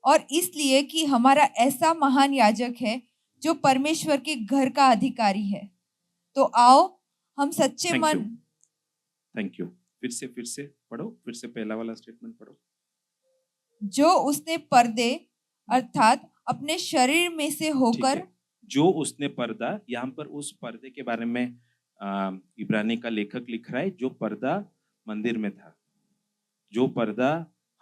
और इसलिए कि हमारा ऐसा महान याजक है जो परमेश्वर के घर का अधिकारी है। तो आओ हम सच्चे Thank मन you. Thank you. फिर से पढ़ो, फिर से पहला वाला स्टेटमेंट पढ़ो। जो उसने पर्दे अर्थात अपने शरीर में से ठीक होकर है, जो उसने पर्दा, यहाँ पर उस पर्दे के बारे में इब्रानी का लेखक लिख रहा है जो पर्दा मंदिर में था, जो पर्दा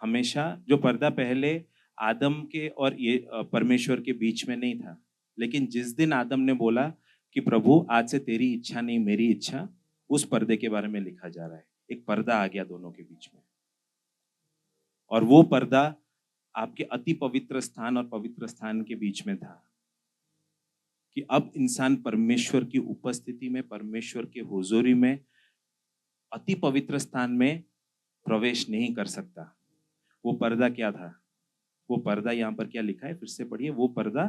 हमेशा, जो पर्दा पहले आदम के और ये परमेश्वर के बीच में नहीं था, लेकिन जिस दिन आदम ने बोला कि प्रभु आज से तेरी इच्छा नहीं मेरी इच्छा, उस पर्दे के बारे में लिखा जा रहा है। एक पर्दा आ गया दोनों के बीच में, और वो पर्दा आपके अति पवित्र स्थान और पवित्र स्थान के बीच में था, कि अब इंसान परमेश्वर की उपस्थिति में, परमेश्वर के हुजूरी में, अति पवित्र स्थान में प्रवेश नहीं कर सकता। वो पर्दा क्या था? वो पर्दा यहाँ पर क्या लिखा है, फिर से पढ़िए। वो पर्दा,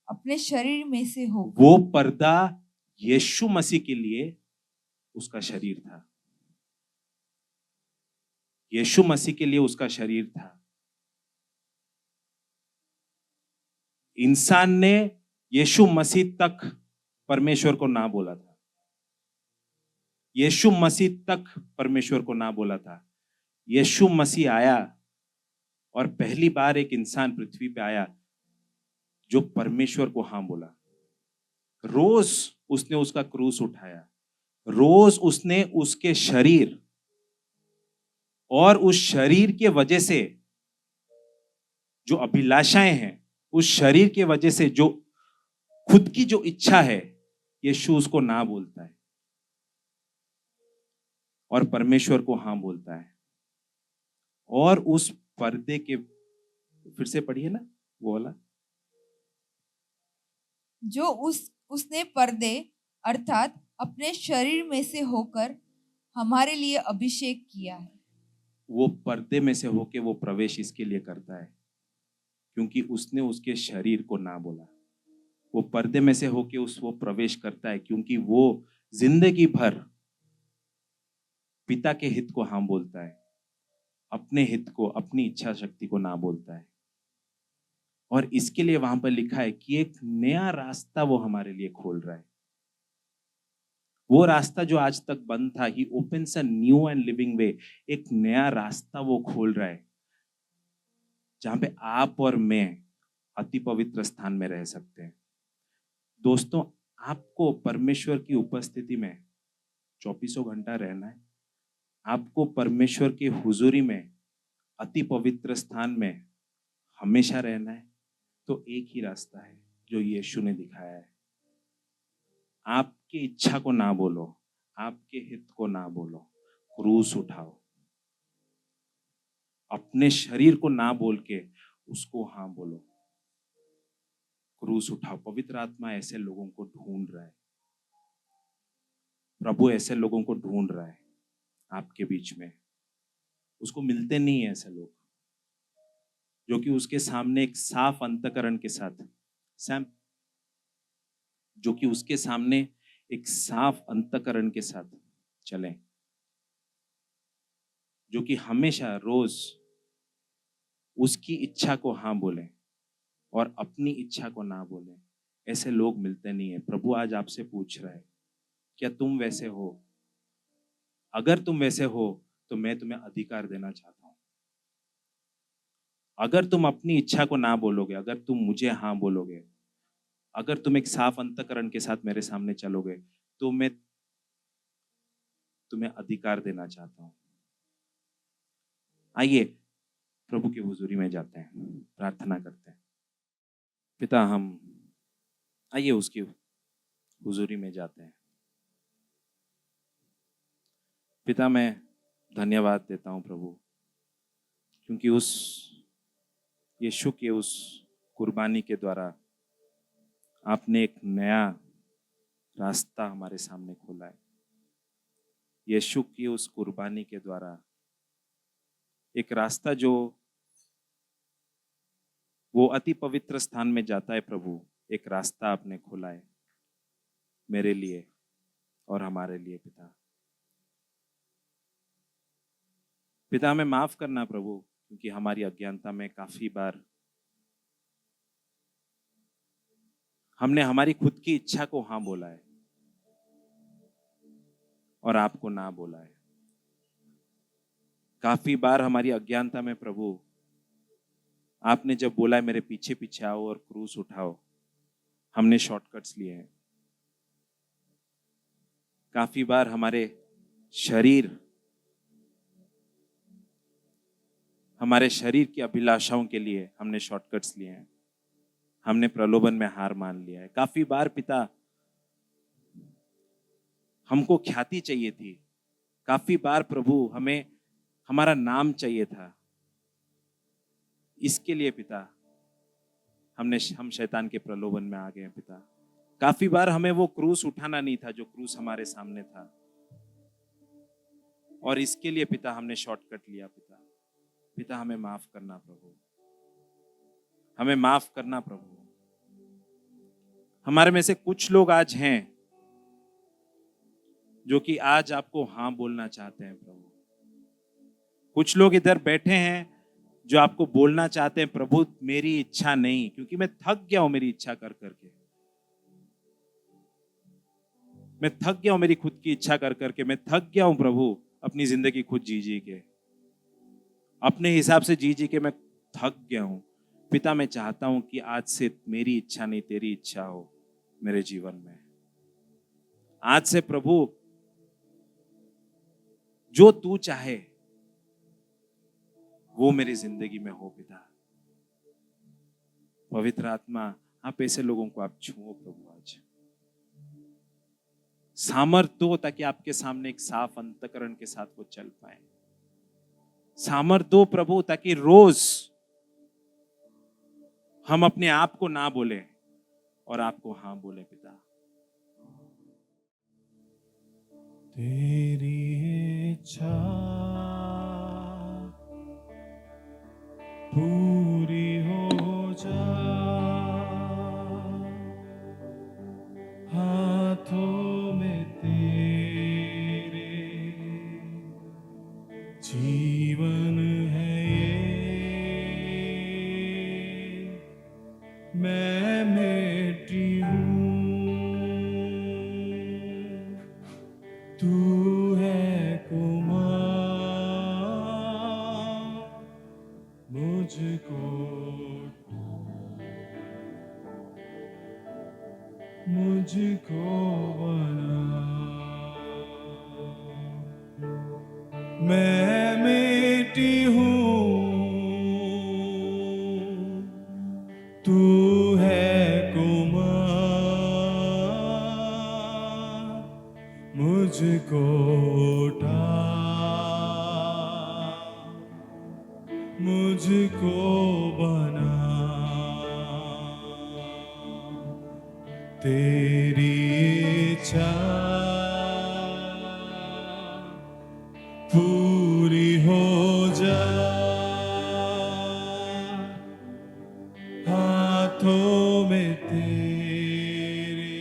अपने शरीर में से हो, वो पर्दा यीशु मसीह के लिए उसका शरीर था, यीशु मसीह के लिए उसका शरीर था। इंसान ने यीशु मसीह तक परमेश्वर को ना बोला था, यीशु मसीह तक परमेश्वर को ना बोला था। यीशु मसीह आया और पहली बार एक इंसान पृथ्वी पे आया जो परमेश्वर को हाँ बोला। रोज उसने उसका क्रूस उठाया, रोज उसने उसके शरीर, और उस शरीर के वजह से जो अभिलाषाएं हैं, उस शरीर के वजह से जो खुद की जो इच्छा है, यीशु उसको ना बोलता है और परमेश्वर को हाँ बोलता है। और उस पर्दे के फिर से पढ़िए ना वो वाला। जो उसने पर्दे अर्थात अपने शरीर में से होकर हमारे लिए अभिषेक किया है। वो पर्दे में से होके वो प्रवेश इसके लिए करता है क्योंकि उसने उसके शरीर को ना बोला। वो पर्दे में से होके वो प्रवेश करता है क्योंकि वो जिंदगी भर पिता के हित को हाँ बोलता है, अपने हित को, अपनी इच्छा शक्ति को ना बोलता है। और इसके लिए वहां पर लिखा है कि एक नया रास्ता वो हमारे लिए खोल रहा है। वो रास्ता जो आज तक बंद था, he opens a new and living way. एक नया रास्ता वो खोल रहा है जहां पे आप और मैं अति पवित्र स्थान में रह सकते हैं। दोस्तों, आपको परमेश्वर की उपस्थिति में 24 घंटा रहना है। आपको परमेश्वर की हुजूरी में, अति पवित्र स्थान में हमेशा रहना है। तो एक ही रास्ता है जो यीशु ने दिखाया है। आपकी इच्छा को ना बोलो, आपके हित को ना बोलो, क्रूस उठाओ। अपने शरीर को ना बोल के उसको हाँ बोलो, क्रूस उठाओ। पवित्र आत्मा ऐसे लोगों को ढूंढ रहा है। प्रभु ऐसे लोगों को ढूंढ रहा है आपके बीच में। उसको मिलते नहीं है ऐसे लोग जो कि उसके सामने एक साफ अंतकरण के साथ, सैम, जो कि उसके सामने एक साफ अंतकरण के साथ चलें, जो कि हमेशा रोज उसकी इच्छा को हाँ बोलें और अपनी इच्छा को ना बोलें। ऐसे लोग मिलते नहीं है। प्रभु आज आपसे पूछ रहा है, क्या तुम वैसे हो? अगर तुम वैसे हो तो मैं तुम्हें अधिकार देना चाहता हूं। अगर तुम अपनी इच्छा को ना बोलोगे, अगर तुम मुझे हाँ बोलोगे, अगर तुम एक साफ अंतकरण के साथ मेरे सामने चलोगे, तो मैं तुम्हें अधिकार देना चाहता हूं। आइए प्रभु की हुजूरी में जाते हैं, प्रार्थना करते हैं। पिता, हम आइए उसकी हुजूरी में जाते हैं। पिता, मैं धन्यवाद देता हूं प्रभु, क्योंकि उस यीशु के उस कुर्बानी के द्वारा आपने एक नया रास्ता हमारे सामने खोला है। यीशु की उस कुर्बानी के द्वारा एक रास्ता जो वो अति पवित्र स्थान में जाता है प्रभु, एक रास्ता आपने खोला है मेरे लिए और हमारे लिए। पिता हमें माफ करना प्रभु, क्योंकि हमारी अज्ञानता में काफी बार हमने हमारी खुद की इच्छा को हाँ बोला है और आपको ना बोला है। काफी बार हमारी अज्ञानता में प्रभु, आपने जब बोला है मेरे पीछे पीछे आओ और क्रूस उठाओ, हमने शॉर्टकट्स लिए हैं। काफी बार हमारे शरीर की अभिलाषाओं के लिए हमने शॉर्टकट्स लिए हैं। हमने प्रलोभन में हार मान लिया है। काफी बार पिता, हमको ख्याति चाहिए थी। काफी बार प्रभु, हमें हमारा नाम चाहिए था। इसके लिए पिता हम शैतान के प्रलोभन में आ गए हैं पिता। काफी बार हमें वो क्रूस उठाना नहीं था जो क्रूस हमारे सामने था, और इसके लिए पिता हमने शॉर्टकट लिया। पिता हमें माफ करना प्रभु, हमें माफ करना प्रभु। हमारे में से कुछ लोग आज हैं जो कि आज आपको हाँ बोलना चाहते हैं प्रभु। कुछ लोग इधर बैठे हैं जो आपको बोलना चाहते हैं, प्रभु मेरी इच्छा नहीं, क्योंकि मैं थक गया हूं मेरी इच्छा कर करके। मैं थक गया हूं मेरी खुद की इच्छा कर करके। मैं थक गया हूं प्रभु अपनी जिंदगी खुद जी के, अपने हिसाब से जी के मैं थक गया हूं। पिता, मैं चाहता हूं कि आज से मेरी इच्छा नहीं तेरी इच्छा हो मेरे जीवन में। आज से प्रभु जो तू चाहे वो मेरी जिंदगी में हो। पिता, पवित्र आत्मा, आप ऐसे लोगों को आप छुओ प्रभु। आज सामर्थ दो ताकि आपके सामने एक साफ अंतकरण के साथ वो चल पाए। सामर्थ दो प्रभु ताकि रोज हम अपने आप को ना बोले और आपको हाँ बोले पिता। तेरी इच्छा पूरी हो जा, हाथों में तेरे जीवन है ये, मैं मिट्टी हूँ, तू है कुमार, मुझको बना। मैं मिट्टी हूँ, तू है कुमार, मुझको उठा, मुझको बना। तेरी इच्छा पूरी हो जा, हाथों में तेरे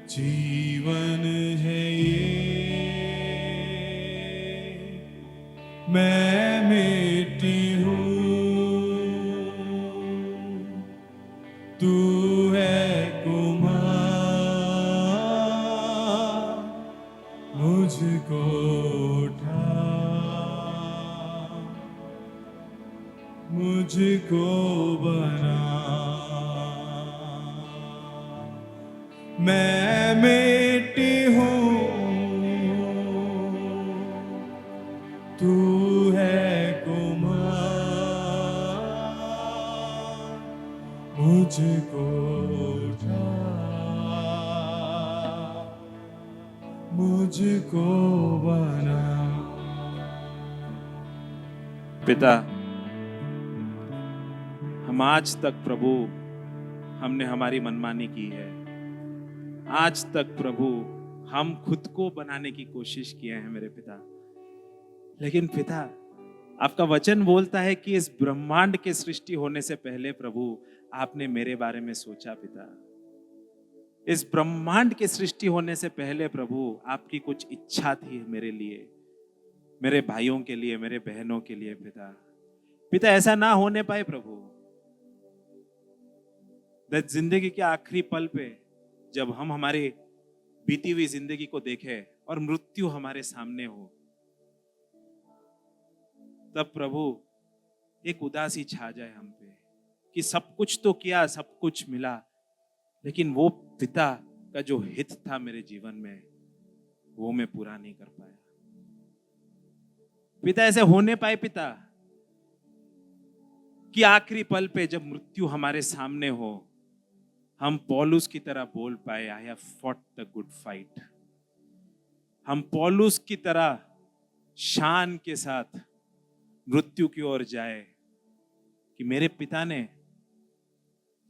जीवन है ये, मैं मिट्टी हूँ, तू है कुमार, मुझको उठा, मुझको बना। मैं मिट्टी हूँ, तू है कुमार, मुझको उठा, मुझको बना। पिता, हम आज तक प्रभु हमने हमारी मनमानी की है। आज तक प्रभु हम खुद को बनाने की कोशिश किए हैं मेरे पिता। लेकिन पिता, आपका वचन बोलता है कि इस ब्रह्मांड के सृष्टि होने से पहले प्रभु आपने मेरे बारे में सोचा पिता। इस ब्रह्मांड के सृष्टि होने से पहले प्रभु आपकी कुछ इच्छा थी मेरे लिए, मेरे भाइयों के लिए, मेरे बहनों के लिए पिता। पिता, ऐसा ना होने पाए प्रभु। जिंदगी के आखिरी पल पे जब हम हमारे बीती हुई जिंदगी को देखें और मृत्यु हमारे सामने हो, तब प्रभु एक उदासी छा जाए हम पे कि सब कुछ तो किया, सब कुछ मिला, लेकिन वो पिता का जो हित था मेरे जीवन में वो मैं पूरा नहीं कर पाया। पिता, ऐसे होने पाए पिता कि आखिरी पल पे जब मृत्यु हमारे सामने हो, हम पौलुस की तरह बोल पाए, I have fought the good fight. हम पौलुस की तरह शान के साथ मृत्यु की ओर जाए कि मेरे पिता ने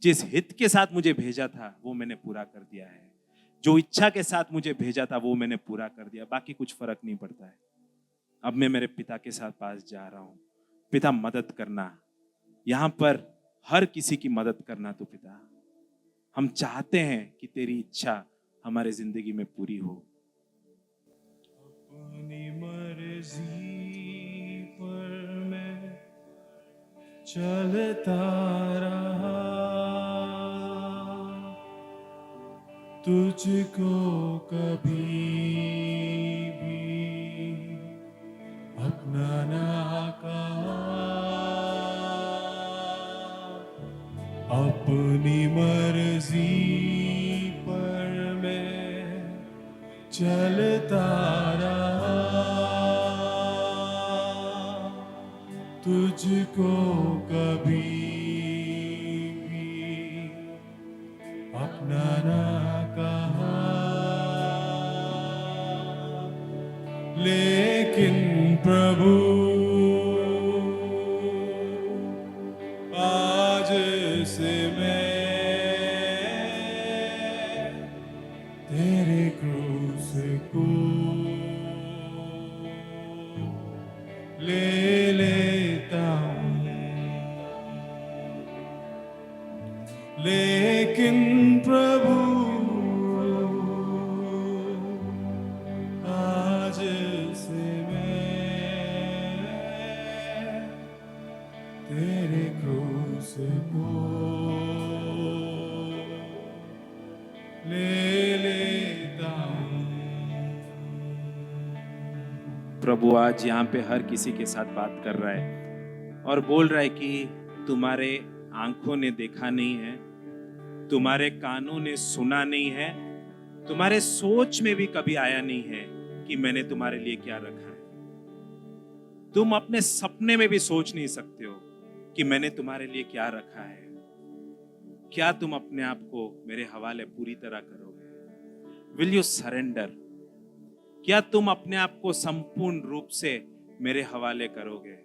जिस हित के साथ मुझे भेजा था वो मैंने पूरा कर दिया है, जो इच्छा के साथ मुझे भेजा था वो मैंने पूरा कर दिया, बाकी कुछ फर्क नहीं पड़ता है। अब मैं मेरे पिता के साथ पास जा रहा हूं। पिता, मदद करना, यहां पर हर किसी की मदद करना। तो पिता, हम चाहते हैं कि तेरी इच्छा हमारे जिंदगी में पूरी हो। अपनी मर्जी पर मैं चलता रहा, तुझको कभी भी अपना ना कहा। अपनी मर्जी पर मैं चलता रहा, तुझको कभी भी अपना ना कहा। लेकिन प्रभु ले लेता हूँ, लेकिन प्रभु आज से मैं तेरे क्रूस को ले लेता हूँ। प्रभु आज यहाँ पे हर किसी के साथ बात कर रहा है और बोल रहा है कि तुम्हारे आंखों ने देखा नहीं है, तुम्हारे कानों ने सुना नहीं है, तुम्हारे सोच में भी कभी आया नहीं है कि मैंने तुम्हारे लिए क्या रखा है। तुम अपने सपने में भी सोच नहीं सकते हो कि मैंने तुम्हारे लिए क्या रखा है। क्या तुम अपने आप को मेरे हवाले पूरी तरह करोगे? Will you surrender? क्या तुम अपने आप को संपूर्ण रूप से मेरे हवाले करोगे?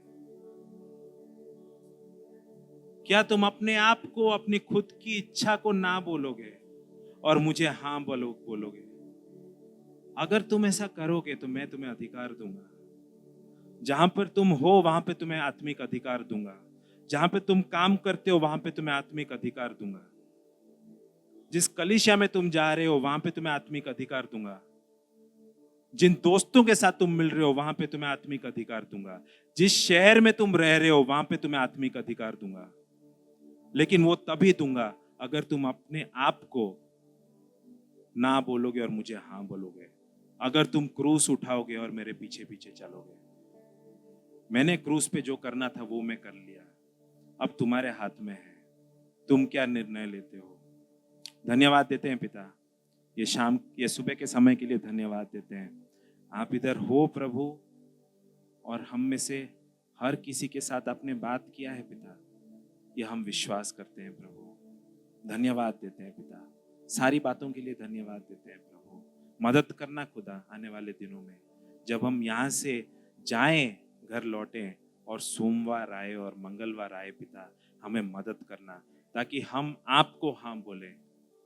क्या तुम अपने आप को अपनी खुद की इच्छा को ना बोलोगे और मुझे हाँ बोलोगे? अगर तुम ऐसा करोगे तो मैं तुम्हें अधिकार दूंगा। जहां पर तुम हो वहां पे तुम्हें आत्मिक अधिकार दूंगा। जहां पे तुम काम करते हो वहां पे तुम्हें आत्मिक अधिकार दूंगा। जिस कलीसिया में तुम जा रहे हो वहां पे तुम्हें आत्मिक अधिकार दूंगा। जिन दोस्तों के साथ तुम मिल रहे हो वहां पे तुम्हें आत्मिक अधिकार दूंगा। जिस शहर में तुम रह रहे हो वहां पे तुम्हें आत्मिक अधिकार दूंगा। लेकिन वो तभी दूंगा अगर तुम अपने आप को ना बोलोगे और मुझे हाँ बोलोगे। अगर तुम क्रूस उठाओगे और मेरे पीछे पीछे चलोगे। मैंने क्रूस पे जो करना था वो मैं कर लिया, अब तुम्हारे हाथ में है, तुम क्या निर्णय लेते हो। धन्यवाद देते हैं पिता, ये सुबह के समय के लिए धन्यवाद देते हैं। आप इधर हो प्रभु और हम में से हर किसी के साथ आपने बात किया है पिता, ये हम विश्वास करते हैं प्रभु। धन्यवाद देते हैं पिता, सारी बातों के लिए धन्यवाद देते हैं प्रभु। मदद करना खुदा आने वाले दिनों में जब हम यहाँ से जाएं, घर लौटें और सोमवार आए और मंगलवार आए पिता, हमें मदद करना ताकि हम आपको हाँ बोलें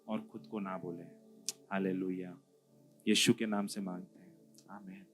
और खुद को ना बोलें। हालेलुया। यीशु के नाम से मांगते हैं, आमीन।